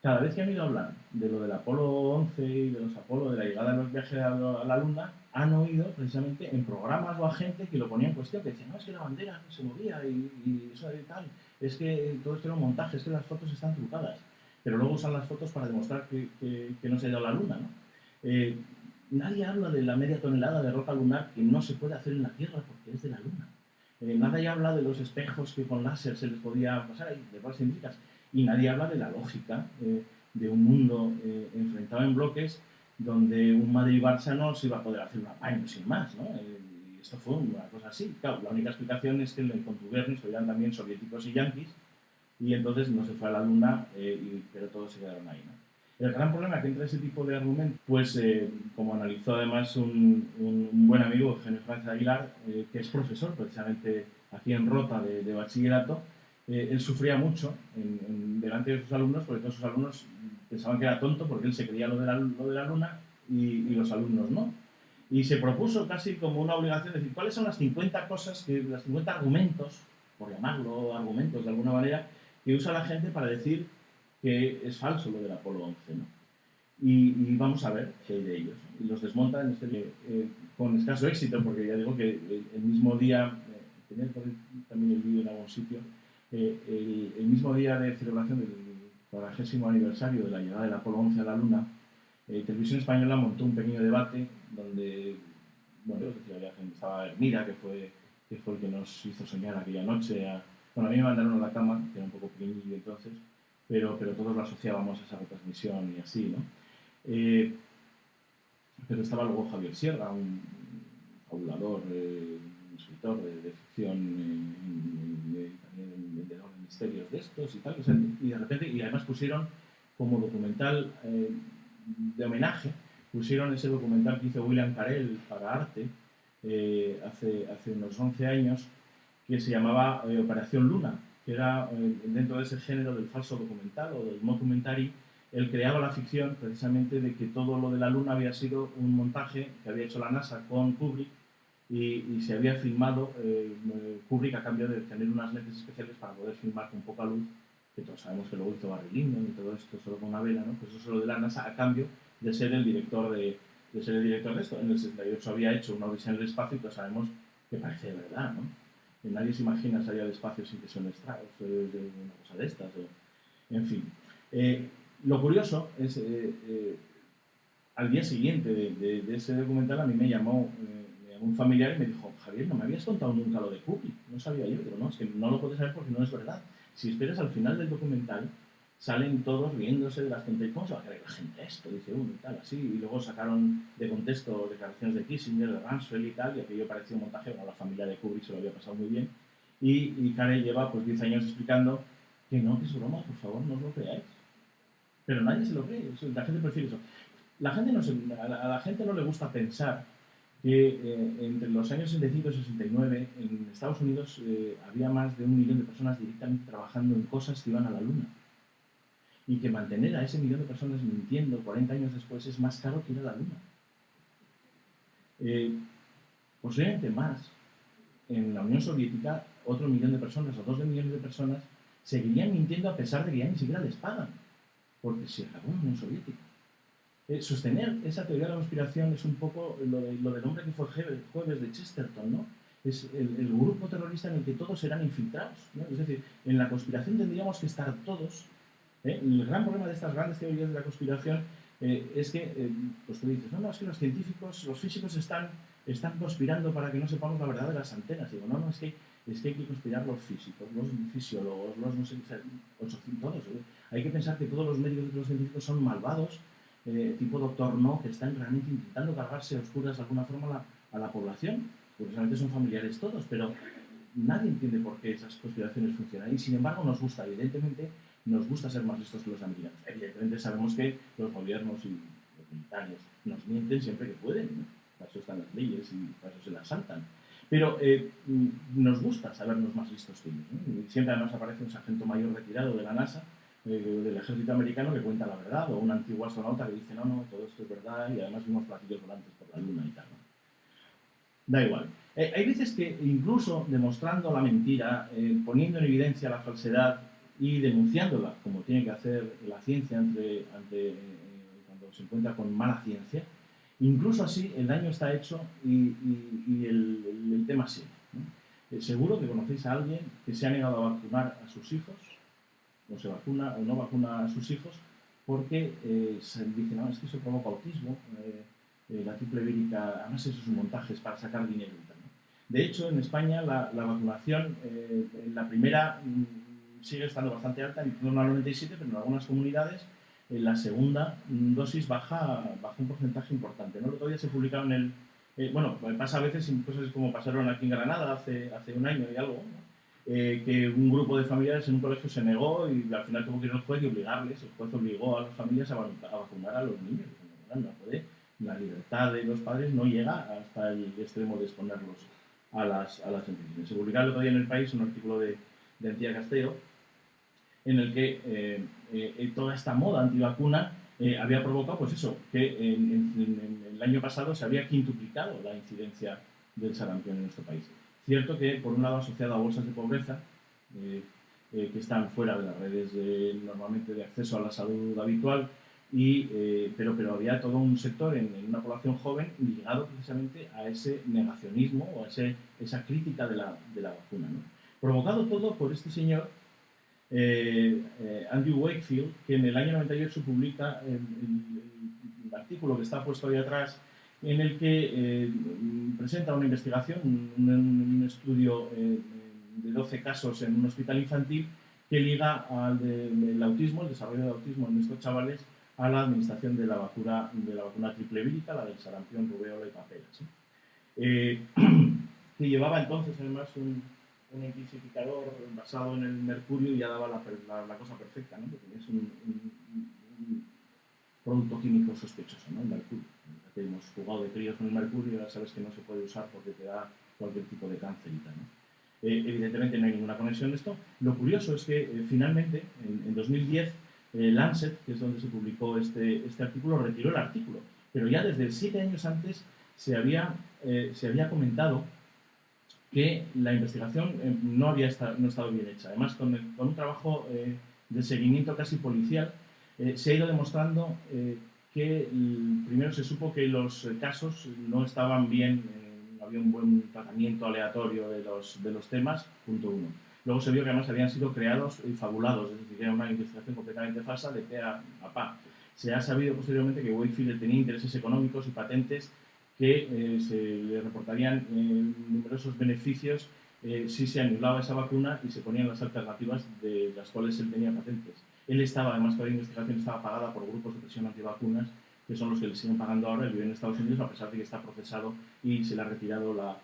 Cada vez que han ido a hablar de lo del Apolo 11 y de los Apolo, de la llegada de los viajes a la Luna, han oído precisamente en programas o a gente que lo ponía en cuestión, que decían, no, es que la bandera se movía y eso y tal, es que todo esto era un montaje, es que las fotos están trucadas. Pero luego usan las fotos para demostrar que no se ha ido a la Luna, ¿no? Nadie habla de la media tonelada de roca lunar que no se puede hacer en la Tierra porque es de la Luna. Nadie habla de los espejos que con láser se les podía pasar, de cosas científicas. Y nadie habla de la lógica de un mundo enfrentado en bloques donde un Madrid-Barça no se iba a poder hacer un apaño sin más, ¿no? Y esto fue una cosa así. Claro, la única explicación es que en el contubernio eran también soviéticos y yanquis, y entonces no se fue a la Luna, pero todos se quedaron ahí, ¿no? El gran problema que entra ese tipo de argumentos, pues como analizó además un buen amigo, Eugenio Franz Aguilar, que es profesor precisamente aquí en Rota de bachillerato, él sufría mucho delante de sus alumnos, porque todos sus alumnos pensaban que era tonto porque él se creía lo de la Luna y los alumnos no. Y se propuso casi como una obligación de decir cuáles son las 50 cosas, las 50 argumentos, por llamarlo argumentos de alguna manera, que usa la gente para decir que es falso lo del Apolo 11, ¿no? Y vamos a ver qué hay de ellos. Y los desmonta en con escaso éxito, porque ya digo que el mismo día, tenía también el vídeo en algún sitio, el mismo día de celebración del 40º aniversario de la llegada del Apolo 11 a la Luna, Televisión Española montó un pequeño debate donde, bueno, había gente, estaba Hermida, que fue el que nos hizo soñar aquella noche. Bueno, a mí me mandaron a la cama, que era un poco pequeñillo entonces, pero todos lo asociábamos a esa retransmisión y así, ¿no? Pero estaba luego Javier Sierra, un fabulador, un escritor de ficción, también vendedor de misterios de estos y tal, o sea, y de repente, y además pusieron como documental de homenaje, pusieron ese documental que hizo William Carell para Arte hace unos 11 años, que se llamaba Operación Luna, que era dentro de ese género del falso documental o del mockumentary. Él creaba la ficción precisamente de que todo lo de la Luna había sido un montaje que había hecho la NASA con Kubrick y se había filmado Kubrick a cambio de tener unas lentes especiales para poder filmar con poca luz, que todos sabemos que luego hizo Barry Lyndon y todo esto solo con una vela, ¿no? Pues eso solo de la NASA a cambio de ser el director de esto. En el 68 había hecho una odisea en el espacio y todos sabemos que parece de verdad, ¿no? Que nadie se imagina salir al espacio sin que son estragos de una cosa de estas. En fin. Lo curioso es, al día siguiente de ese documental a mí me llamó un familiar y me dijo, Javier, no me habías contado nunca lo de Kubrick. No sabía yo, pero no, es que no lo puedes saber porque no es verdad. Si esperas al final del documental, salen todos riéndose de las tonterías. ¿Cómo se va a creer la gente esto? Dice uno y tal, así. Y luego sacaron de contexto declaraciones de Kissinger, de Rumsfeld y tal, y aquello parecía un montaje. Bueno, la familia de Kubrick se lo había pasado muy bien. Y Carey lleva pues 10 años explicando que no, que es broma, por favor, no os lo creáis. Pero nadie se lo cree, la gente prefiere eso. A la gente no le gusta pensar que entre los años 65 y 69 en Estados Unidos había más de 1 millón de personas directamente trabajando en cosas que iban a la Luna. Y que mantener a ese millón de personas mintiendo 40 años después es más caro que ir a la Luna. Posiblemente más. en la Unión Soviética otro millón de personas o 2 millones de personas seguirían mintiendo a pesar de que ya ni siquiera les pagan, porque se acabó la Unión Soviética. Sostener esa teoría de la conspiración es un poco lo del hombre que fue jueves de Chesterton, ¿no? Es el grupo terrorista en el que todos serán infiltrados, ¿no? Es decir, en la conspiración tendríamos que estar todos. El gran problema de estas grandes teorías de la conspiración es que, pues tú dices, no, es que los científicos, los físicos están conspirando para que no sepamos la verdad de las antenas. Y digo, no, es que hay que conspirar los físicos, los fisiólogos, los no sé, todos. Hay que pensar que todos los médicos y los científicos son malvados, tipo Doctor No, que están realmente intentando cargarse a oscuras de alguna forma a la población. Curiosamente son familiares todos, pero nadie entiende por qué esas conspiraciones funcionan. Y sin embargo nos gusta, evidentemente, nos gusta ser más listos que los americanos. Evidentemente sabemos que los gobiernos y los militares nos mienten siempre que pueden, ¿no? Para eso están las leyes y para eso se las saltan. Pero nos gusta sabernos más listos que ellos, ¿no? Y siempre además aparece un sargento mayor retirado de la NASA, del ejército americano, que cuenta la verdad, o un antiguo astronauta que dice, no, todo esto es verdad, y además vimos platillos volantes por la luna y tal, ¿no? Da igual. Hay veces que incluso demostrando la mentira, poniendo en evidencia la falsedad y denunciándola, como tiene que hacer la ciencia cuando se encuentra con mala ciencia, incluso así el daño está hecho y el tema sigue, ¿no? Seguro que conocéis a alguien que se ha negado a vacunar a sus hijos, o se vacuna o no vacuna a sus hijos, porque se dice, no, es que eso provoca autismo, la triple vírica, además eso es un montaje, es para sacar dinero y tal, ¿no? De hecho, en España la vacunación, la primera sigue estando bastante alta, en torno al 97, pero en algunas comunidades la segunda dosis baja un porcentaje importante, ¿no? El otro día se publicaron bueno, pasa a veces en cosas como pasaron aquí en Granada hace un año y algo, ¿no? Que un grupo de familiares en un colegio se negó y al final tuvo que ir al juez y obligarles. El juez obligó a las familias a vacunar a los niños. No puede. La libertad de los padres no llega hasta el extremo de exponerlos a las infecciones. Se publicaba el otro día en El País un artículo de Antía Castelo en el que toda esta moda antivacuna había provocado, pues eso, que en el año pasado se había quintuplicado la incidencia del sarampión en nuestro país. Cierto que, por un lado, asociado a bolsas de pobreza, que están fuera de las redes normalmente de acceso a la salud habitual, pero había todo un sector en una población joven ligado precisamente a ese negacionismo o a esa crítica de la vacuna, ¿no? Provocado todo por este señor, Andrew Wakefield, que en el año 98 publica el artículo que está puesto ahí atrás, en el que presenta una investigación, un estudio de 12 casos en un hospital infantil que liga el autismo, el desarrollo del autismo en estos chavales, a la administración de la vacuna triple vírica, la del sarampión, rubéola y papera, ¿sí? Que llevaba entonces además un intensificador basado en el mercurio y ya daba la cosa perfecta, ¿no? Porque es un producto químico sospechoso, ¿no? El mercurio. Que hemos jugado de críos con el mercurio, ya sabes que no se puede usar porque te da cualquier tipo de cáncer y tal, ¿no? Evidentemente no hay ninguna conexión de esto. Lo curioso es que finalmente, en 2010, Lancet, que es donde se publicó este artículo, retiró el artículo. Pero ya desde 7 años antes se había comentado que la investigación no estado bien hecha. Además, con un trabajo de seguimiento casi policial, se ha ido demostrando que primero se supo que los casos no estaban bien, no había un buen tratamiento aleatorio de los temas, punto uno. Luego se vio que además habían sido creados y fabulados, es decir, que era una investigación completamente falsa de pe a pa. Se ha sabido posteriormente que Wakefield tenía intereses económicos y patentes que se le reportarían numerosos beneficios si se anulaba esa vacuna y se ponían las alternativas de las cuales él tenía patentes. Él estaba, además, toda la investigación estaba pagada por grupos de presión antivacunas, que son los que le siguen pagando ahora. Él vive en Estados Unidos, a pesar de que está procesado y se le ha retirado la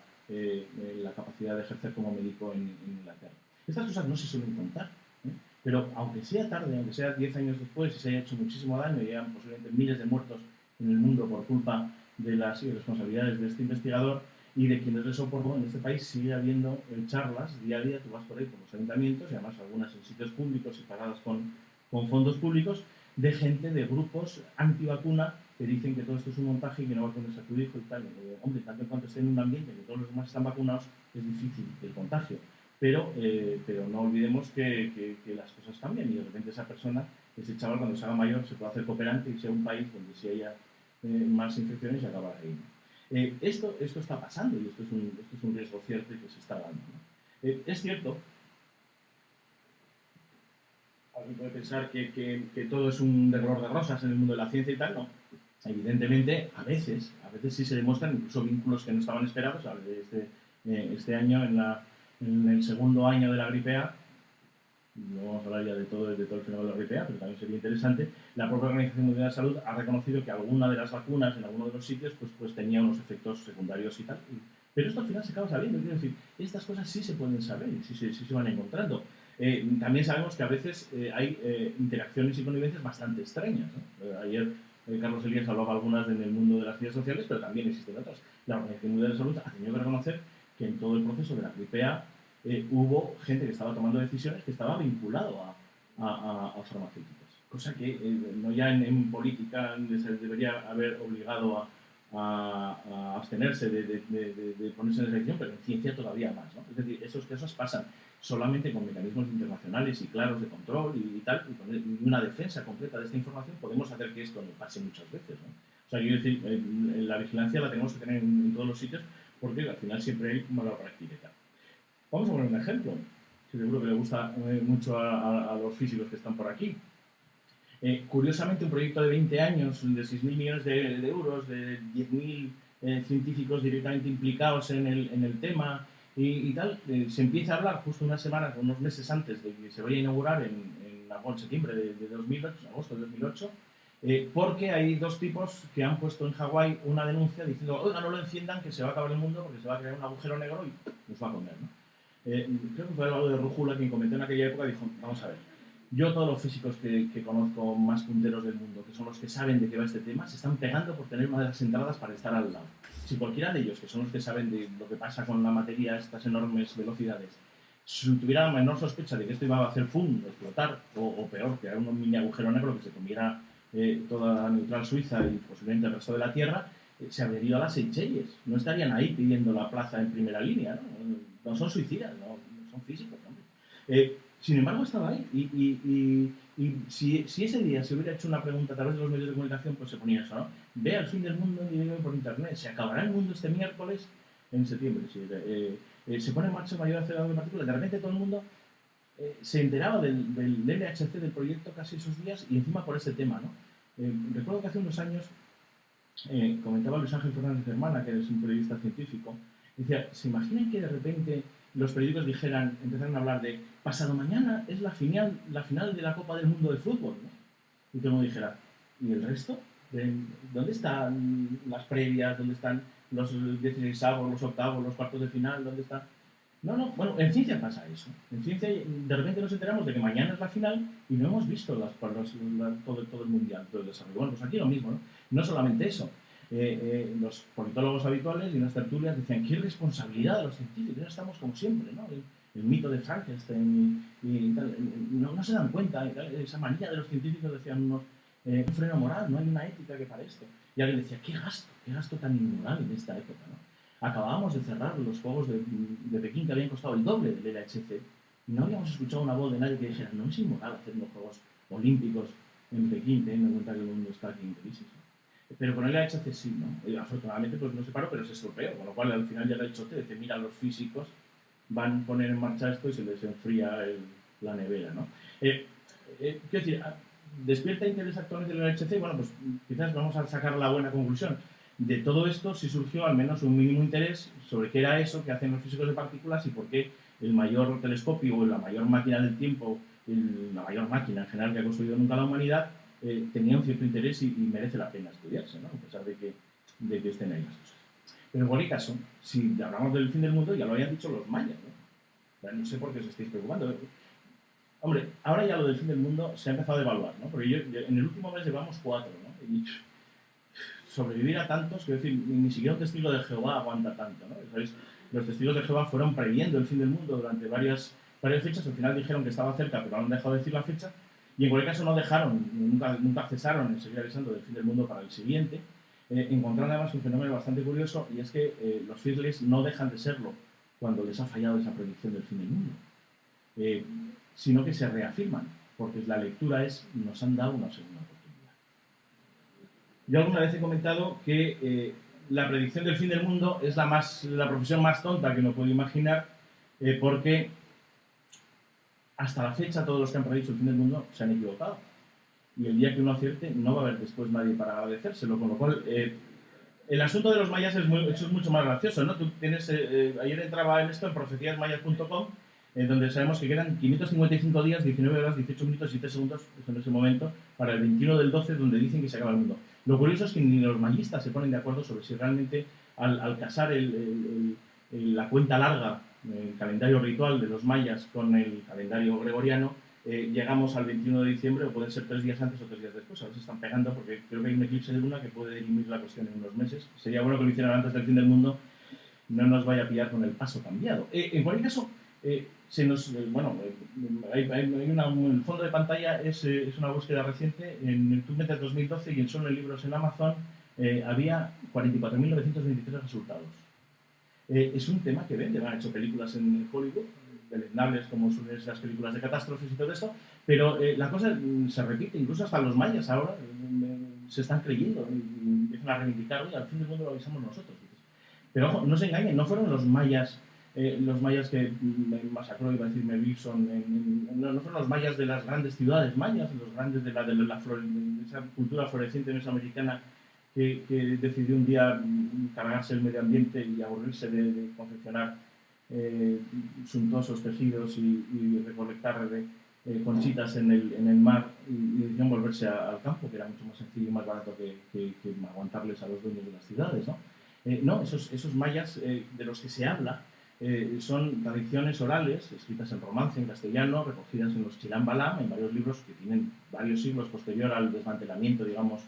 capacidad de ejercer como médico en Inglaterra. Estas cosas no se suelen contar, ¿eh? Pero aunque sea tarde, aunque sea 10 años después y se haya hecho muchísimo daño y hayan posiblemente miles de muertos en el mundo por culpa de las irresponsabilidades de este investigador y de quienes le soportó, en este país sigue habiendo charlas día a día. Tú vas por ahí por los ayuntamientos y además algunas en sitios públicos y pagadas con fondos públicos, de gente de grupos antivacuna que dicen que todo esto es un montaje y que no vacunes a tu hijo y tal. Hombre, tanto en cuanto esté en un ambiente que todos los demás están vacunados, es difícil el contagio. Pero no olvidemos que las cosas cambian y de repente esa persona, ese chaval cuando se haga mayor, se puede hacer cooperante y sea un país donde si haya más infecciones y acabar ahí, ¿no? Esto está pasando y esto es un riesgo cierto y que se está dando, ¿no? Es cierto, alguien puede pensar que todo es un color de rosas en el mundo de la ciencia y tal, no. Evidentemente, a veces sí se demuestran incluso vínculos que no estaban esperados. Este año, en el segundo año de la gripe A, no vamos a hablar ya de todo el fenómeno de la gripe A, pero también sería interesante, la propia Organización Mundial de la Salud ha reconocido que alguna de las vacunas en alguno de los sitios pues tenía unos efectos secundarios y tal. Pero esto al final se acaba sabiendo. Quiero decir, estas cosas sí se pueden saber y sí se van encontrando. También sabemos que a veces hay interacciones y connivencias bastante extrañas, ¿no? Ayer Carlos Elías hablaba algunas en el mundo de las ciencias sociales, pero también existen otras. La Organización Mundial de la Salud ha tenido que reconocer que en todo el proceso de la gripe A hubo gente que estaba tomando decisiones que estaba vinculado a farmacéuticas. Cosa que no ya en política se debería haber obligado a abstenerse de ponerse en esa dirección, pero en ciencia todavía más, ¿no? Es decir, esos casos pasan solamente con mecanismos internacionales y claros de control y tal, y con una defensa completa de esta información podemos hacer que esto no pase muchas veces, ¿no? O sea, quiero decir, la vigilancia la tenemos que tener en todos los sitios porque al final siempre hay mala práctica. Vamos a poner un ejemplo, que seguro que le gusta mucho a los físicos que están por aquí. Curiosamente, un proyecto de 20 años, de 6.000 millones de euros, de 10.000 científicos directamente implicados en el tema y tal, se empieza a hablar justo unas semanas, unos meses antes de que se vaya a inaugurar en septiembre de 2008, agosto de 2008, porque hay dos tipos que han puesto en Hawái una denuncia diciendo, oiga, no lo enciendan, que se va a acabar el mundo porque se va a crear un agujero negro y nos va a comer, ¿no? Creo que fue el lado de Rújula quien comentó en aquella época, dijo, vamos a ver, yo todos los físicos que conozco más punteros del mundo, que son los que saben de qué va este tema, se están pegando por tener una de las entradas para estar al lado. Si cualquiera de ellos, que son los que saben de lo que pasa con la materia a estas enormes velocidades, si tuviera la menor sospecha de que esto iba a hacer ¡fum!, explotar, o peor, que era un mini agujero negro que se comiera toda la neutral Suiza y posiblemente el resto de la Tierra, se habrían ido a las Seychelles. No estarían ahí pidiendo la plaza en primera línea, ¿no? No son suicidas, no son físicos, hombre. Sin embargo, estaba ahí. Y si ese día se hubiera hecho una pregunta a través de los medios de comunicación, pues se ponía eso, ¿no? Ve al fin del mundo y vive por internet. Se acabará el mundo este miércoles en septiembre. Sí, se pone en marcha el mayor acelerador de partículas. De repente todo el mundo se enteraba del LHC, del proyecto, casi esos días y encima por este tema, ¿no? Recuerdo que hace unos años comentaba Luis Ángel Fernández Hermana, que es un periodista científico, decía, ¿se imaginan que de repente los periódicos empezaron a hablar de pasado mañana es la final de la Copa del Mundo de Fútbol, ¿no? Y todo el mundo dijera, ¿y el resto? ¿Dónde están las previas? ¿Dónde están los 16avos, los octavos, los cuartos de final? ¿Dónde están? No, bueno, en ciencia pasa eso. En ciencia de repente nos enteramos de que mañana es la final y no hemos visto todo el mundial, todo el desarrollo. Bueno, pues aquí lo mismo, ¿no? No solamente eso. Los politólogos habituales y en las tertulias decían, qué responsabilidad de los científicos, estamos como siempre, ¿no? El mito de Frankenstein y tal, no se dan cuenta, esa manía de los científicos, decían unos, un freno moral, no hay una ética que para esto. Y alguien decía, qué gasto tan inmoral en esta época, ¿no? Acabábamos de cerrar los Juegos de Pekín, que habían costado el doble del LHC, y no habíamos escuchado una voz de nadie que dijera, no es inmoral hacer los Juegos Olímpicos en Pekín, teniendo en cuenta que el mundo está aquí en crisis, ¿no? Pero con el LHC sí, ¿no? Y afortunadamente pues no se paró, pero se estropeó, con lo cual al final llega el chote de que, mira, los físicos van a poner en marcha esto y se les enfría la nevera, ¿no? Quiero decir, ¿despierta interés actualmente el LHC? Bueno, pues quizás vamos a sacar la buena conclusión. De todo esto sí surgió al menos un mínimo interés sobre qué era eso que hacen los físicos de partículas y por qué el mayor telescopio o la mayor máquina del tiempo, la mayor máquina en general que ha construido nunca la humanidad, tenía un cierto interés y merece la pena estudiarse, ¿no? A pesar de que estén ahí las cosas. Pero en cualquier caso, si hablamos del fin del mundo, ya lo habían dicho los mayas, ¿no? No sé por qué os estáis preocupando. Hombre, ahora ya lo del fin del mundo se ha empezado a evaluar, ¿no? Porque en el último mes llevamos 4, ¿no? Y sobrevivir a tantos, quiero decir, ni siquiera un testigo de Jehová aguanta tanto, ¿no? ¿Sabéis? Los testigos de Jehová fueron previendo el fin del mundo durante varias fechas, al final dijeron que estaba cerca, pero han dejado de decir la fecha, y en cualquier caso no dejaron, nunca cesaron en seguir avisando del fin del mundo para el siguiente. Encontraron además un fenómeno bastante curioso, y es que los fiddlers no dejan de serlo cuando les ha fallado esa predicción del fin del mundo, sino que se reafirman, porque la lectura es: nos han dado una segunda oportunidad. Yo alguna vez he comentado que la predicción del fin del mundo es la profesión más tonta que uno puede imaginar, porque hasta la fecha todos los que han predicho el fin del mundo se han equivocado. Y el día que uno acierte no va a haber después nadie para agradecérselo, con lo cual el asunto de los mayas es mucho más gracioso, ¿no? Tú tienes, ayer entraba en esto en profeciasmayas.com, donde sabemos que quedan 555 días, 19 horas, 18 minutos y 7 segundos, en ese momento, para el 21 del 12, donde dicen que se acaba el mundo. Lo curioso es que ni los mayistas se ponen de acuerdo sobre si realmente al casar la cuenta larga, el calendario ritual de los mayas con el calendario gregoriano, llegamos al 21 de diciembre, o pueden ser 3 días antes o 3 días después. Ahora se están pegando porque creo que hay un eclipse de luna que puede dirimir la cuestión en unos meses. Sería bueno que lo hicieran antes del fin del mundo, no nos vaya a pillar con el paso cambiado. En cualquier caso, el fondo de pantalla es una búsqueda reciente. Tú metes 2012 y solo en libros en Amazon había 44.923 resultados. Es un tema que vende, han hecho películas en Hollywood, deleznables como son las películas de catástrofes y todo esto, pero la cosa se repite, incluso hasta los mayas ahora se están creyendo y empiezan a reivindicar: oye, al fin del mundo lo avisamos nosotros. Pero ojo, no se engañen, no fueron los mayas que masacró, iba a decir Mel Gibson, no fueron los mayas de las grandes ciudades mayas, los grandes de esa cultura floreciente mesoamericana que decidió un día cargarse el medio ambiente y aburrirse de confeccionar suntuosos tejidos y recolectar conchitas en el mar, y decidieron volverse al campo, que era mucho más sencillo y más barato que aguantarles a los dueños de las ciudades, ¿no? No, esos mayas de los que se habla son tradiciones orales, escritas en romance, en castellano, recogidas en los Chilam Balam, en varios libros que tienen varios siglos posterior al desmantelamiento, digamos,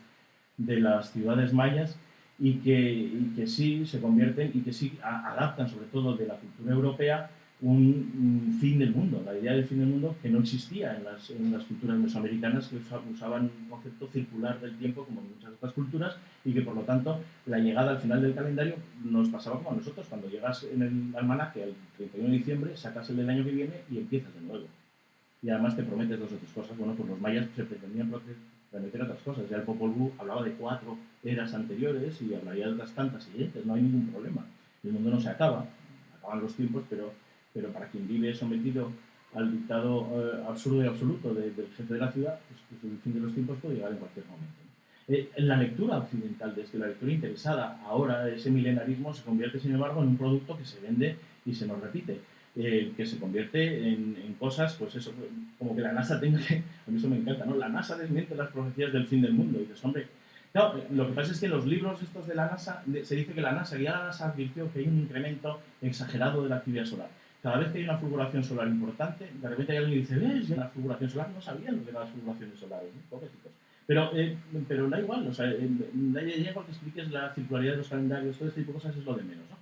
de las ciudades mayas, y que sí se convierten y que sí adaptan, sobre todo de la cultura europea, un fin del mundo, la idea del fin del mundo que no existía en las culturas mesoamericanas, que usaban un concepto circular del tiempo como en muchas otras culturas, y que por lo tanto la llegada al final del calendario nos pasaba como a nosotros: cuando llegas en el almanaque al 31 de diciembre, sacas el del año que viene y empiezas de nuevo. Y además te prometes dos o tres cosas. Bueno, pues los mayas se pretendían prometer otras cosas. Ya el Popol Vuh hablaba de 4 eras anteriores y hablaría de otras tantas siguientes. No hay ningún problema. El mundo no se acaba, acaban los tiempos, pero para quien vive sometido al dictado absurdo y absoluto del jefe de la ciudad, pues el fin de los tiempos puede llegar en cualquier momento. La lectura occidental de esto, la lectura interesada ahora de ese milenarismo, se convierte, sin embargo, en un producto que se vende y se nos repite. Que se convierte en cosas, pues eso, como que la NASA tenga que... A mí eso me encanta, ¿no? La NASA desmiente las profecías del fin del mundo. Y dices, hombre, claro, lo que pasa es que en los libros estos de la NASA, se dice que la NASA advirtió que hay un incremento exagerado de la actividad solar. Cada vez que hay una fulguración solar importante, de repente hay alguien que dice: ¿ves? La fulguración solar. No sabían lo que eran las fulguraciones solares, ¿no? Pobrecitos. Pero da igual, o sea, da igual que expliques la circularidad de los calendarios, todo este tipo de cosas es lo de menos, ¿no?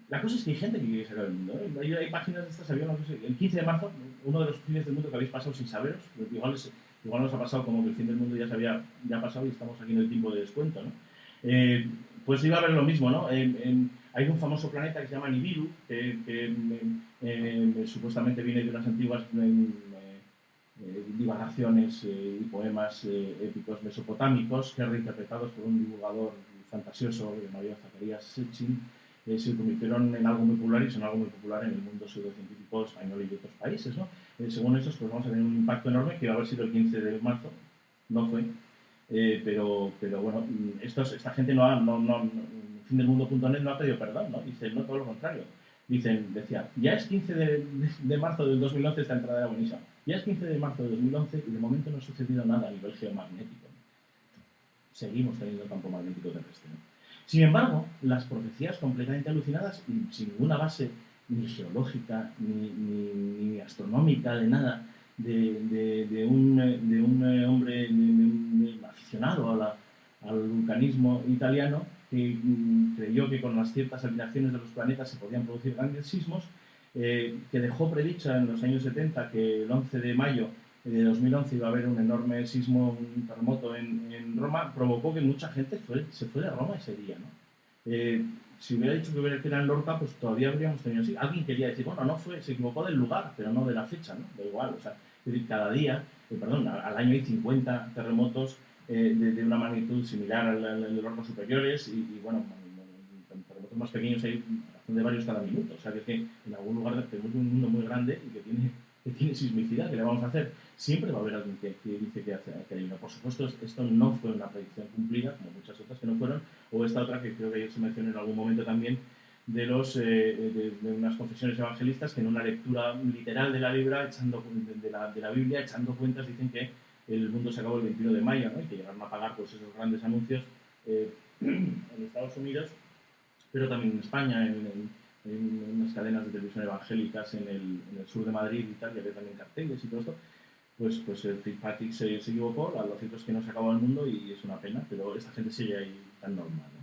La cosa es que hay gente que quiere sacar el mundo, ¿eh? Hay páginas de estas, el 15 de marzo, uno de los fines del mundo que habéis pasado sin saberos, igual nos ha pasado como que el fin del mundo ya ha pasado y estamos aquí en el tiempo de descuento, ¿no? Pues iba a haber lo mismo, ¿no? Hay un famoso planeta que se llama Nibiru, que supuestamente viene de unas antiguas divagaciones y poemas épicos mesopotámicos, que reinterpretados por un divulgador fantasioso llamado Zacarías Sitchin, se convirtieron en algo muy popular, y son algo muy popular en el mundo pseudocientífico español y de otros países, ¿no? Según esos, pues vamos a tener un impacto enorme, que iba a haber sido el 15 de marzo, no fue, pero bueno, esta gente findelmundo.net no ha pedido perdón, ¿no? Dice, no, todo lo contrario. Decía, ya es 15 de marzo del 2011, esta entrada era buenísima, ya es 15 de marzo de 2011 y de momento no ha sucedido nada a nivel geomagnético. Seguimos teniendo campo magnético terrestre, ¿no? Sin embargo, las profecías completamente alucinadas y sin ninguna base ni geológica ni astronómica, de nada, de un hombre, de un aficionado al vulcanismo italiano, que creyó que con las ciertas alineaciones de los planetas se podían producir grandes sismos, que dejó predicha en los años 70 que el 11 de mayo de 2011 iba a haber un enorme sismo, un terremoto en Roma, provocó que mucha gente se fue de Roma ese día, ¿no? Si hubiera dicho que era en Lorca, pues todavía habríamos tenido así. Alguien quería decir, bueno, no fue, se equivocó del lugar, pero no de la fecha, ¿no? Da igual, o sea, es decir, cada día, perdón, al año hay 50 terremotos de una magnitud similar al de Lorca superiores y bueno, terremotos más pequeños hay de varios cada minuto. O sea, que es que en algún lugar tenemos un mundo muy grande y que tiene sismicidad, ¿qué le vamos a hacer? Siempre va a haber alguien que dice que hay una. Por supuesto, esto no fue una predicción cumplida, como muchas otras que no fueron, o esta otra que creo que ayer se mencionó en algún momento también, de unas confesiones evangelistas que en una lectura literal de la Biblia, echando cuentas, dicen que el mundo se acabó el 21 de mayo, ¿no? Y que llegaron a pagar pues, esos grandes anuncios en Estados Unidos, pero también en España, en unas cadenas de televisión evangélicas en el sur de Madrid y tal, y había también carteles y todo esto. Pues el Fitzpatrick se equivocó, lo cierto es que no se acabó el mundo y es una pena, pero esta gente sigue ahí tan normal, ¿no?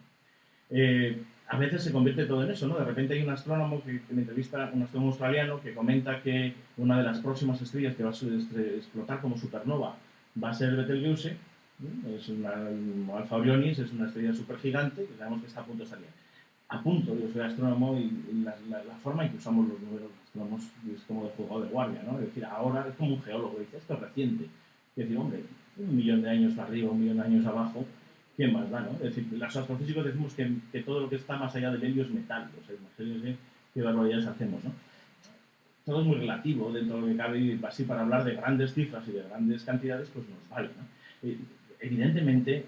A veces se convierte todo en eso, ¿no? De repente hay un astrónomo que entrevista, un astrónomo australiano, que comenta que una de las próximas estrellas que va a explotar como supernova va a ser el Betelgeuse, ¿no? Es Alpha Orionis, es una estrella supergigante que sabemos que está a punto de salir. A punto, yo soy astrónomo y la forma en que usamos los números los astrónomos es como de juego de guardia, ¿no? Es decir, ahora es como un geólogo, dice, esto es reciente. Es decir, hombre, 1.000.000 de años arriba, 1.000.000 de años abajo, ¿quién más da, no? Es decir, los astrofísicos decimos que todo lo que está más allá del helio es metal. O sea, imagínense qué barbaridades hacemos, ¿no? Todo es muy relativo dentro de lo que cabe y así para hablar de grandes cifras y de grandes cantidades, pues nos vale, ¿no? Evidentemente,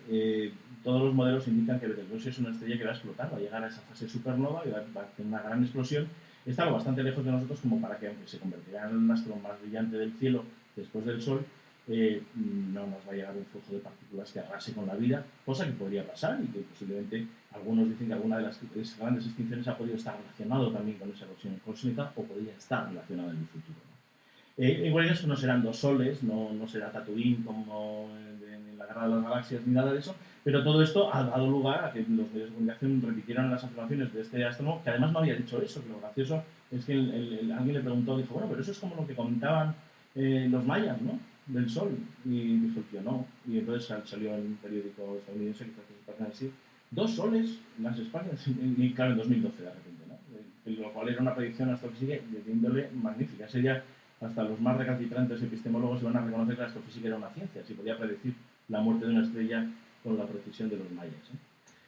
todos los modelos indican que Betelgeuse es una estrella que va a explotar, va a llegar a esa fase supernova y va a tener una gran explosión. Está lo bastante lejos de nosotros como para que, aunque se convertirá en el astro más brillante del cielo después del Sol, no nos va a llegar un flujo de partículas que arrase con la vida, cosa que podría pasar y que posiblemente algunos dicen que alguna de las grandes extinciones ha podido estar relacionado también con esa erosión cósmica o podría estar relacionada en el futuro, ¿no? Igual eso no serán dos soles, no será Tatooine como en la Guerra de las Galaxias ni nada de eso, pero todo esto ha dado lugar a que los medios de comunicación repitieran las afirmaciones de este astrónomo, que además no había dicho eso, que lo gracioso es que alguien le preguntó, dijo, bueno, pero eso es como lo que comentaban los mayas, ¿no? Del Sol. Y dijo el tío, no. Y entonces salió en un periódico estadounidense que se pasa así, 2 soles en las Españas, y claro, en 2012 de repente, ¿no? Lo cual era una predicción astrofísica de índole magnífica. Sería hasta los más recalcitrantes epistemólogos se van a reconocer que la astrofísica era una ciencia, si podía predecir la muerte de una estrella con la precisión de los mayas, ¿eh?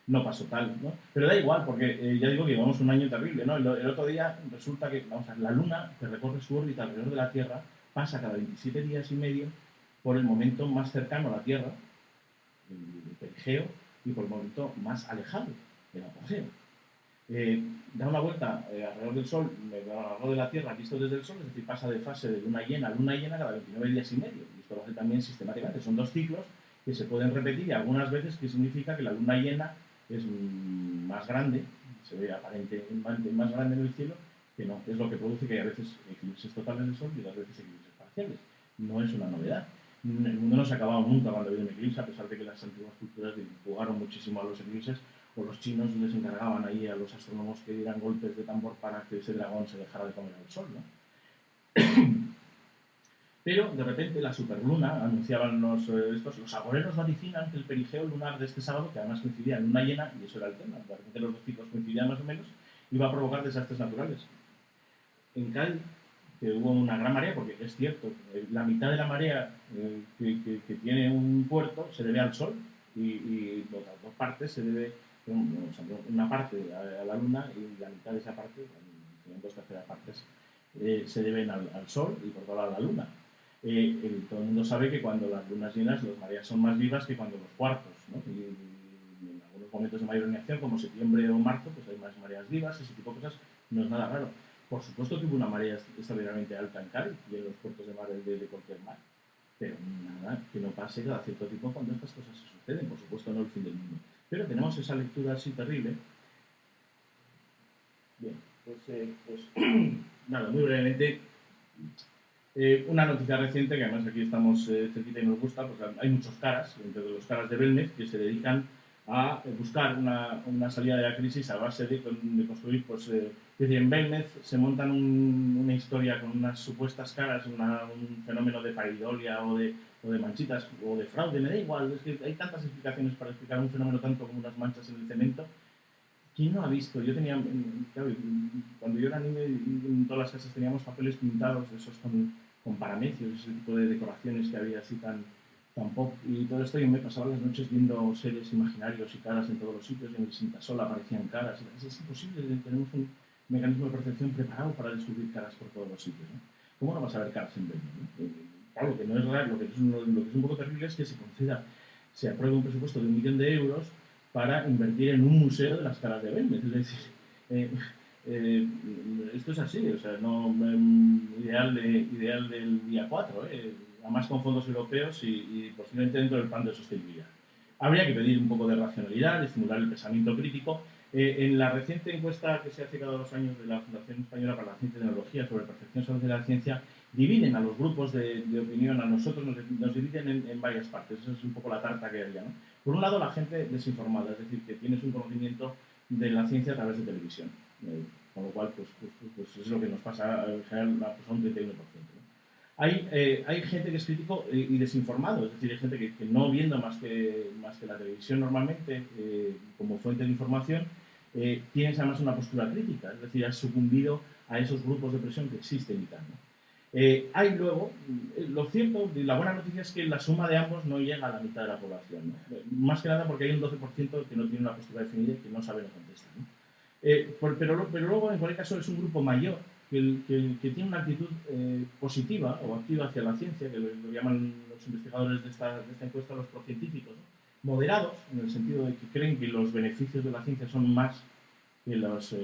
No pasó tal, ¿no? Pero da igual, porque ya digo que llevamos un año terrible, ¿no? El otro día resulta que, vamos a ver, la Luna, que recorre su órbita alrededor de la Tierra, pasa cada 27 días y medio por el momento más cercano a la Tierra, el perigeo, y por el momento más alejado, el apogeo. Da una vuelta alrededor del Sol, alrededor de la Tierra, visto desde el Sol, es decir, pasa de fase de luna llena a luna llena cada 29 días y medio. Y esto lo hace también sistemáticamente. Son 2 ciclos que se pueden repetir y algunas veces que significa que la luna llena es más grande, se ve aparentemente más grande en el cielo, que no, es lo que produce que a veces eclipses totales del Sol y otras veces eclipses parciales. No es una novedad. El mundo no se ha acabado nunca cuando había un eclipse, a pesar de que las antiguas culturas jugaron muchísimo a los eclipses, o los chinos les encargaban ahí a los astrónomos que dieran golpes de tambor para que ese dragón se dejara de comer al Sol, ¿no? Pero de repente la superluna, anunciaban los agoreros vaticinan que el perigeo lunar de este sábado, que además coincidía en luna llena, y eso era el tema, de repente los 2 ciclos coincidían más o menos, iba a provocar desastres naturales. En Cádiz, que hubo una gran marea, porque es cierto, la mitad de la marea que tiene un puerto se debe al Sol y otras 2 partes se debe, una parte a la Luna y la mitad de esa parte, 2/3 partes, se deben al Sol y por otro lado a la Luna. Todo el mundo sabe que cuando las lunas llenas las mareas son más vivas que cuando los cuartos, ¿no? Y en algunos momentos de mayor animación, como septiembre o marzo, pues hay más mareas vivas, ese tipo de cosas, no es nada raro. Por supuesto que hubo una marea extraordinariamente alta en Cádiz y en los puertos de mar de cualquier mar, pero nada que no pase cada cierto tiempo cuando estas cosas se suceden, por supuesto no el fin del mundo. Pero tenemos esa lectura así terrible. Bien, pues nada, muy brevemente, una noticia reciente, que además aquí estamos cerquita y nos gusta, pues hay muchos caras, entre los caras de Belmez, que se dedican a buscar una salida de la crisis a base de construir, pues, es decir, en Belmez se montan una historia con unas supuestas caras, un fenómeno de pareidolia o de manchitas o de fraude, me da igual, es que hay tantas explicaciones para explicar un fenómeno tanto como unas manchas en el cemento. ¿Quién no ha visto? Yo tenía, claro, cuando yo era niño, en todas las casas teníamos papeles pintados, esos con paramecios, ese tipo de decoraciones que había así tan pop, y todo esto yo me pasaba las noches viendo seres imaginarios y caras en todos los sitios, y en el Sintasol aparecían caras. Es imposible, tenemos un mecanismo de percepción preparado para descubrir caras por todos los sitios, ¿no? ¿Cómo no vas a ver caras en Belmez, ¿no? Claro, que no es raro, lo que es un poco terrible es que se apruebe un presupuesto de 1 millón de euros para invertir en un museo de las caras de Belmez. Es decir, esto es así, o sea, no ideal del día 4, además con fondos europeos y posiblemente dentro del plan de sostenibilidad. Habría que pedir un poco de racionalidad, de estimular el pensamiento crítico. En la reciente encuesta que se hace cada 2 años de la Fundación Española para la Ciencia y Tecnología sobre percepción social de la ciencia, dividen a los grupos de opinión, a nosotros nos dividen en varias partes. Eso es un poco la tarta que haría, ¿no? Por un lado, la gente desinformada, es decir, que tienes un conocimiento de la ciencia a través de televisión, con lo cual, pues es lo que nos pasa en general a un 31%. ¿No? Hay gente que es crítico y desinformado, es decir, hay gente que no viendo más que la televisión normalmente como fuente de información, tienes además una postura crítica, es decir, has sucumbido a esos grupos de presión que existen y tal, ¿no? Hay luego, lo cierto, la buena noticia es que la suma de ambos no llega a la mitad de la población, ¿no? Más que nada porque hay un 12% que no tiene una postura definida y que no sabe, no contesta, ¿no? Pero luego, en cualquier caso, es un grupo mayor que tiene una actitud positiva o activa hacia la ciencia, que lo llaman los investigadores de esta encuesta los procientíficos, ¿no? Moderados, en el sentido de que creen que los beneficios de la ciencia son más que los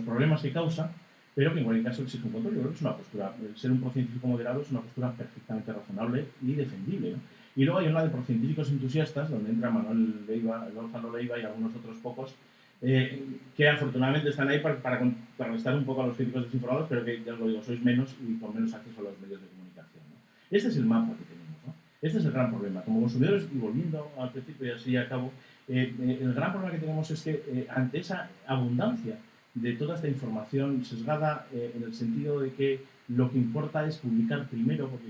problemas que causa, pero que en cualquier caso exige un control. Yo creo que es una postura, el ser un procientífico moderado es una postura perfectamente razonable y defendible, ¿no? Y luego hay una de procientíficos entusiastas, donde entra Manuel Leiva, Gonzalo Leiva y algunos otros pocos, que afortunadamente están ahí para contrarrestar un poco a los críticos desinformados, pero que, ya os lo digo, sois menos y con menos acceso a los medios de comunicación, ¿no? Este es el mapa que tenemos, ¿no? Este es el gran problema. Como consumidores, y volviendo al principio y así acabo, el gran problema que tenemos es que ante esa abundancia de toda esta información sesgada en el sentido de que lo que importa es publicar primero, porque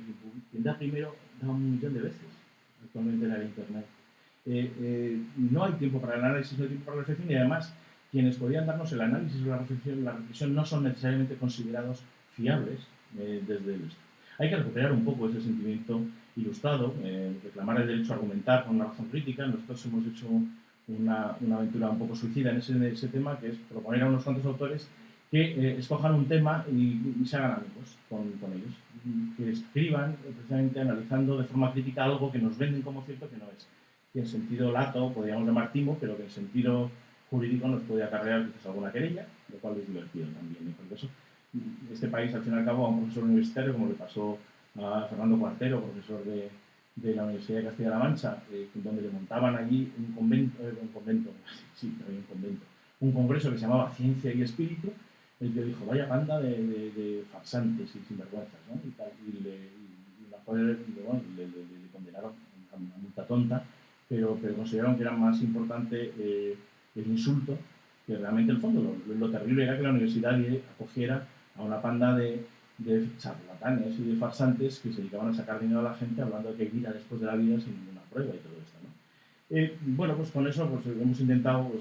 quien da primero da 1 millón de veces actualmente en el Internet. No hay tiempo para el análisis, no hay tiempo para la reflexión y además quienes podrían darnos el análisis o la reflexión no son necesariamente considerados fiables desde el esto. Hay que recuperar un poco ese sentimiento ilustrado, reclamar el derecho a argumentar con una razón crítica. Nosotros hemos hecho una aventura un poco suicida en ese tema, que es proponer a unos cuantos autores que escojan un tema y se hagan amigos con ellos, que escriban precisamente analizando de forma crítica algo que nos venden como cierto que no es, que en sentido lato podríamos llamar timo, pero que en sentido jurídico nos puede acarrear quizás alguna querella, lo cual es divertido también. Por eso, este país, al fin y al cabo, a un profesor universitario, como le pasó a Fernando Cuartero, profesor de la Universidad de Castilla-La Mancha, donde le montaban allí un congreso que se llamaba Ciencia y Espíritu, el que dijo, vaya banda de farsantes y sinvergüenzas, ¿no? Y le condenaron a multa tonta, pero consideraron que era más importante el insulto que realmente el fondo. Lo terrible era que la universidad acogiera a una panda de charlatanes y de farsantes que se dedicaban a sacar dinero a la gente hablando de que hay vida después de la vida sin ninguna prueba y todo esto, ¿no? Bueno, pues con eso pues hemos intentado,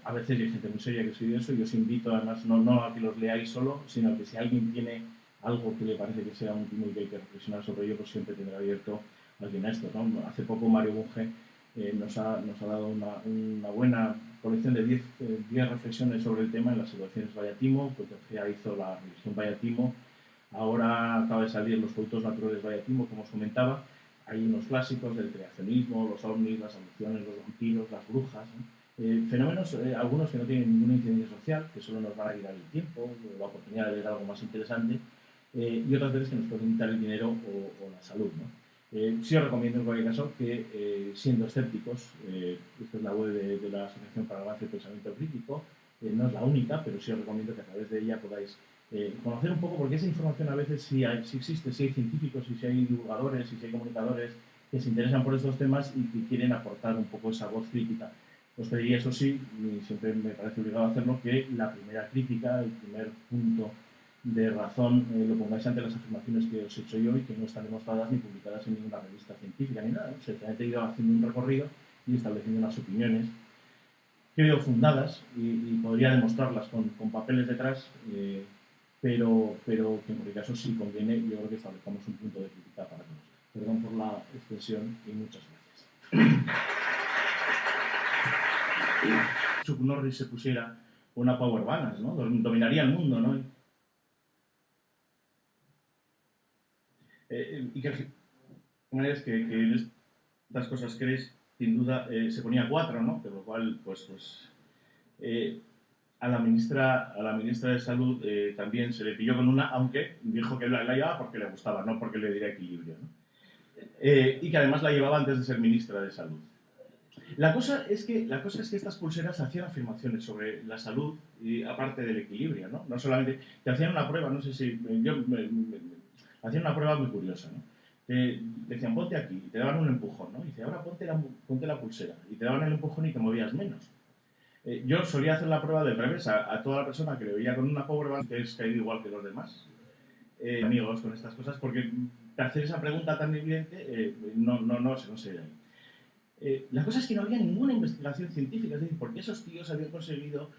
a veces hay gente muy seria que escribe eso, y os invito además no a que los leáis solo, sino a que si alguien tiene algo que le parece que sea un timo y que hay que reflexionar sobre ello, pues siempre tendrá abierto alguien a esto, ¿no? Hace poco Mario Bunge nos ha dado una buena colección de 10 reflexiones sobre el tema en las situaciones Vallatimo, pues ya hizo la revisión Vallatimo, ahora acaba de salir Los productos naturales Vallatimo, como os comentaba. Hay unos clásicos del creacionismo, los ovnis, las abducciones, los vampiros, las brujas, ¿no? Fenómenos, algunos que no tienen ninguna incidencia social, que solo nos van a quitar el tiempo, la oportunidad de ver algo más interesante, y otras veces que nos pueden quitar el dinero o la salud, ¿no? Sí os recomiendo en cualquier caso que, siendo escépticos, esta es la web de la Asociación para el Avance del Pensamiento Crítico, no es la única, pero sí os recomiendo que a través de ella podáis conocer un poco, porque esa información a veces sí existe, sí hay científicos, sí hay divulgadores, sí hay comunicadores que se interesan por estos temas y que quieren aportar un poco esa voz crítica. Os pediría, eso sí, y siempre me parece obligado a hacerlo, que la primera crítica, el primer punto de razón, lo pongáis ante las afirmaciones que os he hecho yo y que no están demostradas ni publicadas en ninguna revista científica ni nada, ¿no? Simplemente he ido haciendo un recorrido y estableciendo unas opiniones, creo, fundadas, y podría demostrarlas con papeles detrás, pero que en cualquier caso, si conviene, yo creo que establezcamos un punto de crítica para todos. Perdón por la extensión y muchas gracias. Chuck Norris se pusiera una Power Balance, ¿no? Dominaría el mundo, ¿no? Y que de manera es que en estas cosas crees, sin duda, se ponía 4, ¿no? De lo cual, a la ministra de Salud también se le pilló con una, aunque dijo que la llevaba porque le gustaba, no porque le diera equilibrio, ¿no? Y que además la llevaba antes de ser ministra de Salud. La cosa es que estas pulseras hacían afirmaciones sobre la salud y aparte del equilibrio, ¿no? No solamente te hacían una prueba, no sé si hacían una prueba muy curiosa, ¿no? Te decían ponte aquí y te daban un empujón, ¿no? Y dice ahora ponte la pulsera y te daban el empujón y te movías menos. Yo solía hacer la prueba del revés a toda la persona que le veía con una Power Balance que es caído igual que los demás, amigos con estas cosas, porque hacer esa pregunta tan evidente no se da. La cosa es que no había ninguna investigación científica, es decir, porque esos tíos habían conseguido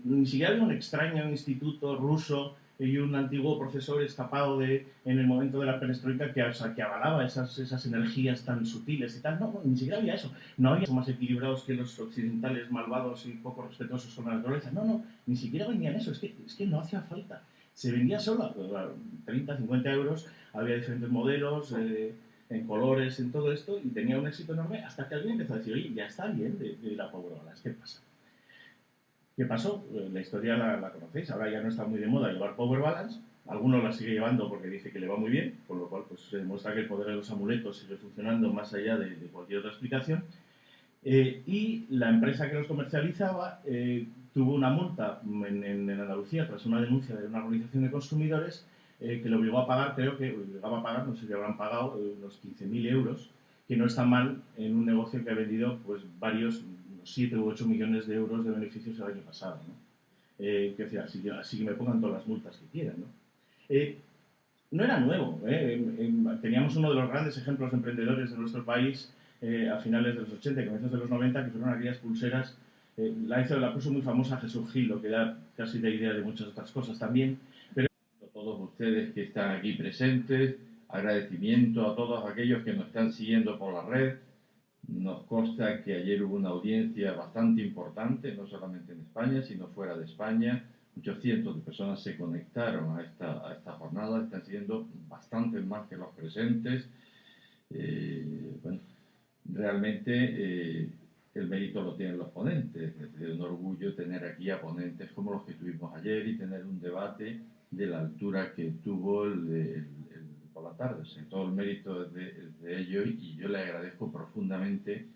ni siquiera había un extraño instituto ruso y un antiguo profesor escapado en el momento de la perestroika que avalaba esas energías tan sutiles y tal. No, ni siquiera había eso. No había más equilibrados que los occidentales malvados y poco respetuosos con la naturaleza. No, ni siquiera vendían eso. Es que no hacía falta. Se vendía solo, 30, 50 euros, había diferentes modelos, en colores, en todo esto, y tenía un éxito enorme hasta que alguien empezó a decir, oye, ya está bien de la Power Balance, ¿qué pasa? ¿Qué pasó? La historia la conocéis, ahora ya no está muy de moda llevar Power Balance, algunos la sigue llevando porque dice que le va muy bien, con lo cual pues, se demuestra que el poder de los amuletos sigue funcionando más allá de cualquier otra explicación. Y la empresa que los comercializaba tuvo una multa en Andalucía tras una denuncia de una organización de consumidores que le obligó a pagar, creo que obligaba a pagar, no sé si habrán pagado, unos 15.000 euros, que no está mal en un negocio que ha vendido pues varios, unos 7 u 8 millones de euros de beneficios el año pasado, ¿no? Que decir, así que me pongan todas las multas que quieran, ¿no? No era nuevo, teníamos uno de los grandes ejemplos de emprendedores de nuestro país a finales de los 80 y comienzos de los 90, que fueron aquellas pulseras. La puso muy famosa Jesús Gil, lo que da casi de idea de muchas otras cosas también. Pero A todos ustedes que están aquí presentes, agradecimiento a todos aquellos que nos están siguiendo por la red. Nos consta que ayer hubo una audiencia bastante importante, no solamente en España, sino fuera de España. Muchos cientos de personas se conectaron a esta jornada, están siendo bastantes más que los presentes. Bueno, realmente el mérito lo tienen los ponentes. Es un orgullo tener aquí a ponentes como los que tuvimos ayer y tener un debate de la altura que tuvo el por la tarde. O sea, todo el mérito es de ellos y yo les agradezco profundamente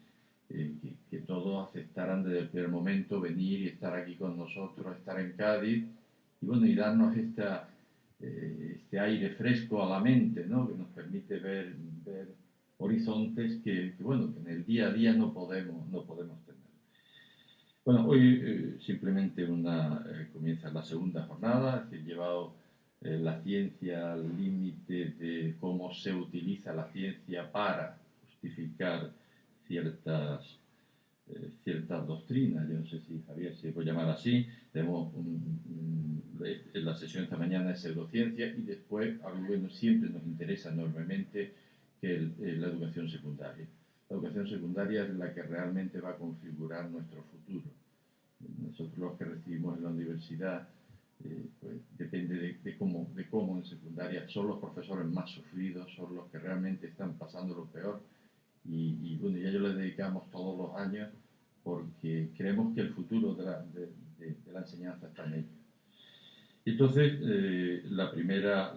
que todos aceptaran desde el primer momento venir y estar aquí con nosotros, estar en Cádiz y bueno, y darnos este aire fresco a la mente, ¿no? Que nos permite ver horizontes que, bueno, que en el día a día no podemos tener. Bueno, hoy simplemente comienza la segunda jornada, es decir, llevado la ciencia al límite de cómo se utiliza la ciencia para justificar ciertas doctrinas. Yo no sé si Javier se puede llamar así. Tenemos la sesión esta mañana es pseudociencia y después algo que siempre nos interesa enormemente, que es la educación secundaria. La educación secundaria es la que realmente va a configurar nuestro futuro. Nosotros los que recibimos en la universidad, pues depende de cómo en secundaria son los profesores más sufridos, son los que realmente están pasando lo peor y bueno, ya yo les dedicamos todos los años porque creemos que el futuro de la enseñanza está en ellos. Y entonces, la primera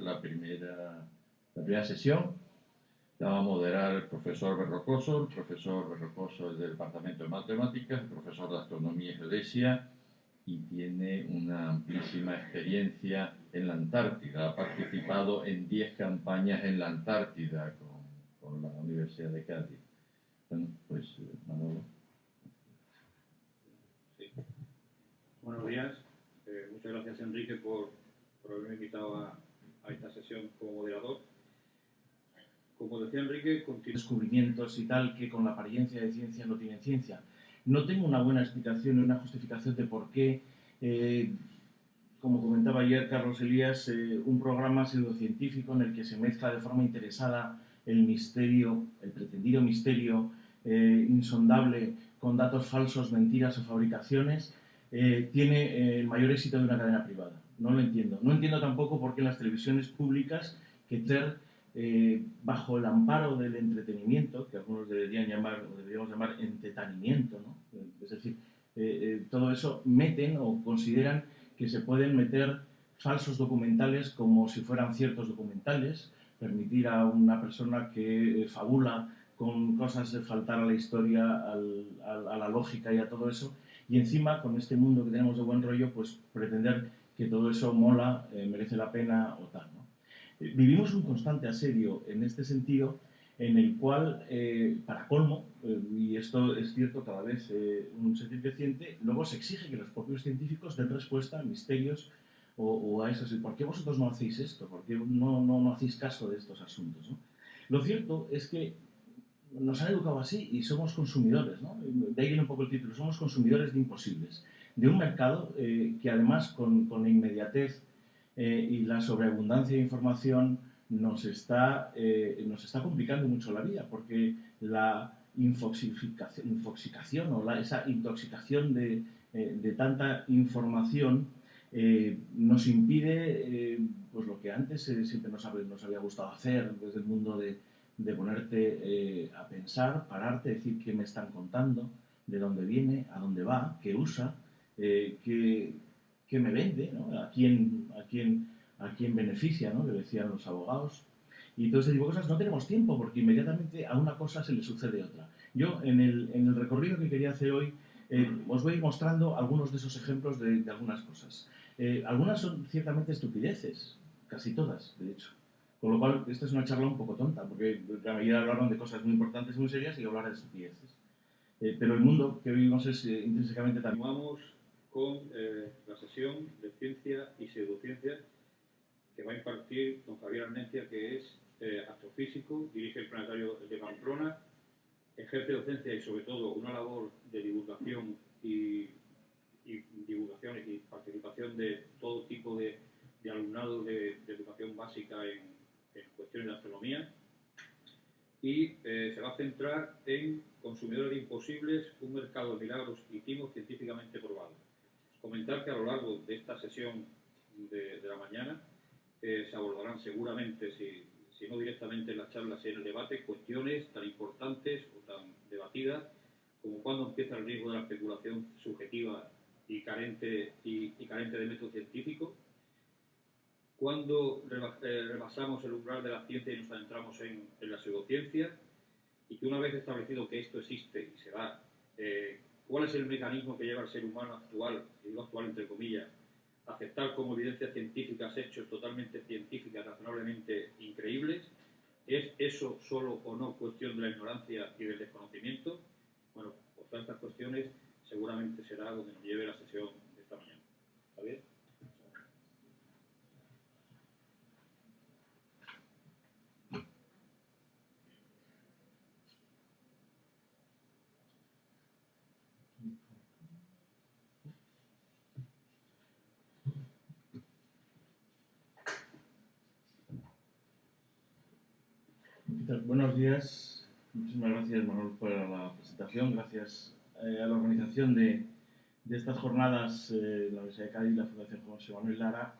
sesión la va a moderar el profesor Berrocoso. El profesor Berrocoso es del Departamento de Matemáticas, el profesor de Astronomía y Geodesia, y tiene una amplísima experiencia en la Antártida. Ha participado en 10 campañas en la Antártida con por la Universidad de Cádiz. Bueno, pues Manolo. Sí. Buenos días. Muchas gracias, Enrique, por haberme invitado a esta sesión como moderador. Como decía Enrique, descubrimientos y tal que con la apariencia de ciencia no tienen ciencia. No tengo una buena explicación ni una justificación de por qué, como comentaba ayer Carlos Elías, un programa pseudocientífico en el que se mezcla de forma interesada el misterio, el pretendido misterio insondable con datos falsos, mentiras o fabricaciones, tiene el mayor éxito de una cadena privada. No lo entiendo. No entiendo tampoco por qué en las televisiones públicas que bajo el amparo del entretenimiento, que algunos deberíamos llamar entretenimiento, ¿no? Es decir, todo eso meten o consideran que se pueden meter falsos documentales como si fueran ciertos documentales, permitir a una persona que fabula con cosas de faltar a la historia, a la lógica y a todo eso, y encima con este mundo que tenemos de buen rollo, pues pretender que todo eso mola, merece la pena o tal, ¿no? Vivimos un constante asedio en este sentido, en el cual, para colmo, y esto es cierto cada vez un sentir creciente, luego se exige que los propios científicos den respuesta a misterios o a eso. ¿Por qué vosotros no hacéis esto? ¿Por qué no hacéis caso de estos asuntos, ¿no? Lo cierto es que nos han educado así y somos consumidores, ¿no? De ahí viene un poco el título, somos consumidores de imposibles, de un mercado que además con la inmediatez y la sobreabundancia de información nos está complicando mucho la vida, porque la infoxicación o esa intoxicación de tanta información nos impide pues lo que antes siempre nos había gustado hacer desde el mundo de ponerte a pensar, pararte, decir qué me están contando, de dónde viene, a dónde va, qué usa, qué me vende, ¿no? a quién beneficia, ¿no? Que decían los abogados. Y todo ese tipo de cosas no tenemos tiempo porque inmediatamente a una cosa se le sucede otra. Yo en el recorrido que quería hacer hoy os voy a ir mostrando algunos de esos ejemplos de algunas cosas. Algunas son ciertamente estupideces, casi todas, de hecho. Con lo cual, esta es una charla un poco tonta, porque ayer hablaron de cosas muy importantes y muy serias y hablar de estupideces. Pero el mundo que vivimos es intrínsecamente también... Continuamos con la sesión de ciencia y pseudociencia que va a impartir don Javier Arnencia, que es astrofísico, dirige el planetario de Pamplona, ejerce docencia y sobre todo una labor de divulgación y participación de todo tipo de alumnado de educación básica en cuestiones de astronomía, y se va a centrar en consumidores de imposibles, un mercado de milagros y timos científicamente probados. Comentar que a lo largo de esta sesión de la mañana se abordarán seguramente, si no directamente en las charlas y en el debate, cuestiones tan importantes o tan debatidas como cuándo empieza el riesgo de la especulación subjetiva y carente de método científico, cuándo rebasamos el umbral de la ciencia y nos adentramos en la pseudociencia, y que una vez establecido que esto existe y se da, ¿cuál es el mecanismo que lleva al ser humano actual, y digo actual entre comillas, a aceptar como evidencias científicas hechos totalmente científicas, razonablemente increíbles? ¿Es eso solo o no cuestión de la ignorancia y del desconocimiento? Bueno, por todas estas cuestiones seguramente será donde nos lleve la sesión de esta mañana. ¿Javier? Buenos días. Muchísimas gracias, Manuel, por la presentación. Gracias a la organización de estas jornadas, la Universidad de Cádiz y la Fundación José Manuel Lara,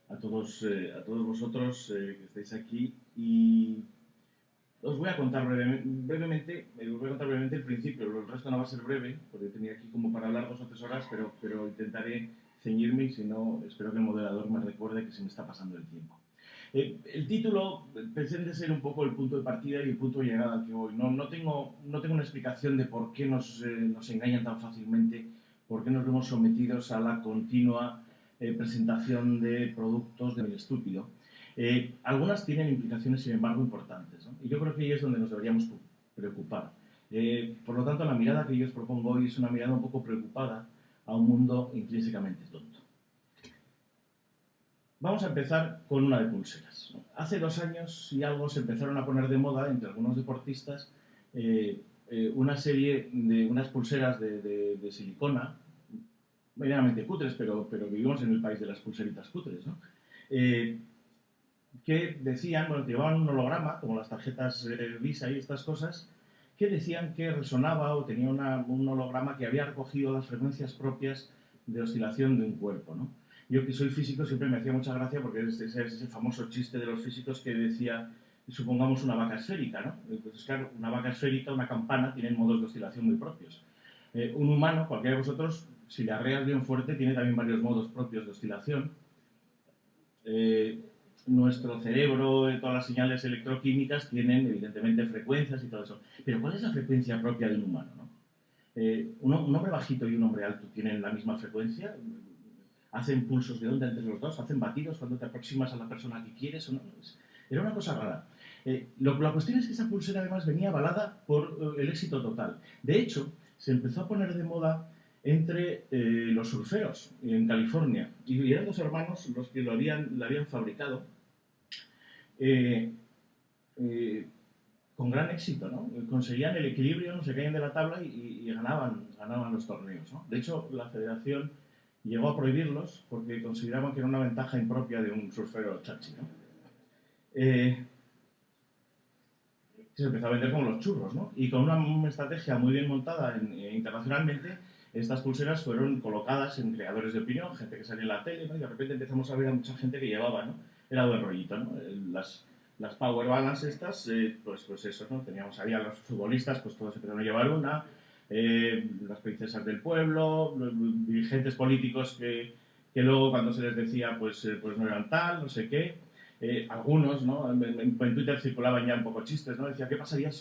a todos vosotros que estáis aquí. Y os voy a contar brevemente el principio. El resto no va a ser breve, porque tenía aquí como para hablar 2 o 3 horas, pero intentaré ceñirme, y si no, espero que el moderador me recuerde que se me está pasando el tiempo. El título pretende ser un poco el punto de partida y el punto de llegada al que voy. No tengo una explicación de por qué nos engañan tan fácilmente, por qué nos vemos sometidos a la continua presentación de productos del estúpido. Algunas tienen implicaciones, sin embargo, importantes, ¿no? Y yo creo que ahí es donde nos deberíamos preocupar. Por lo tanto, la mirada que yo os propongo hoy es una mirada un poco preocupada a un mundo intrínsecamente tonto. Vamos a empezar con una de pulseras, ¿no? Hace 2 años y algo se empezaron a poner de moda entre algunos deportistas una serie de unas pulseras de silicona, medianamente cutres, pero vivimos en el país de las pulseritas cutres, ¿no? Que decían, bueno, llevaban un holograma, como las tarjetas Visa y estas cosas, que decían que resonaba o tenía un holograma que había recogido las frecuencias propias de oscilación de un cuerpo, ¿no? Yo, que soy físico, siempre me hacía mucha gracia porque es ese famoso chiste de los físicos que decía, supongamos una vaca esférica, ¿no? Pues claro, una vaca esférica, una campana, tienen modos de oscilación muy propios. Un humano, cualquiera de vosotros, si le arreas bien fuerte, tiene también varios modos propios de oscilación. Nuestro cerebro, todas las señales electroquímicas tienen evidentemente frecuencias y todo eso. Pero ¿cuál es la frecuencia propia de un humano, no? Un hombre bajito y un hombre alto tienen la misma frecuencia, hacen pulsos de onda entre los dos, hacen batidos cuando te aproximas a la persona que quieres o no. Era una cosa rara. La cuestión es que esa pulsera además venía avalada por el éxito total. De hecho, se empezó a poner de moda entre los surferos en California, y eran 2 hermanos los que la habían fabricado con gran éxito, ¿no? Conseguían el equilibrio, no se caían de la tabla y ganaban los torneos, ¿no? De hecho, la federación llegó a prohibirlos porque consideraban que era una ventaja impropia de un surfero chachi, ¿no? Se empezó a vender como los churros, ¿no? Y con una estrategia muy bien montada internacionalmente, estas pulseras fueron colocadas en creadores de opinión, gente que salía en la tele, ¿no? Y de repente empezamos a ver a mucha gente que llevaba, ¿no? Era buen rollito, ¿no? Las Power Balance estas, pues eso, ¿no? Teníamos ahí a los futbolistas, pues todos empezaron a llevar una, las princesas del pueblo, los dirigentes políticos que luego cuando se les decía, pues no eran tal, no sé qué. Algunos, ¿no? En Twitter circulaban ya un poco chistes, ¿no? Decía, ¿qué pasaría si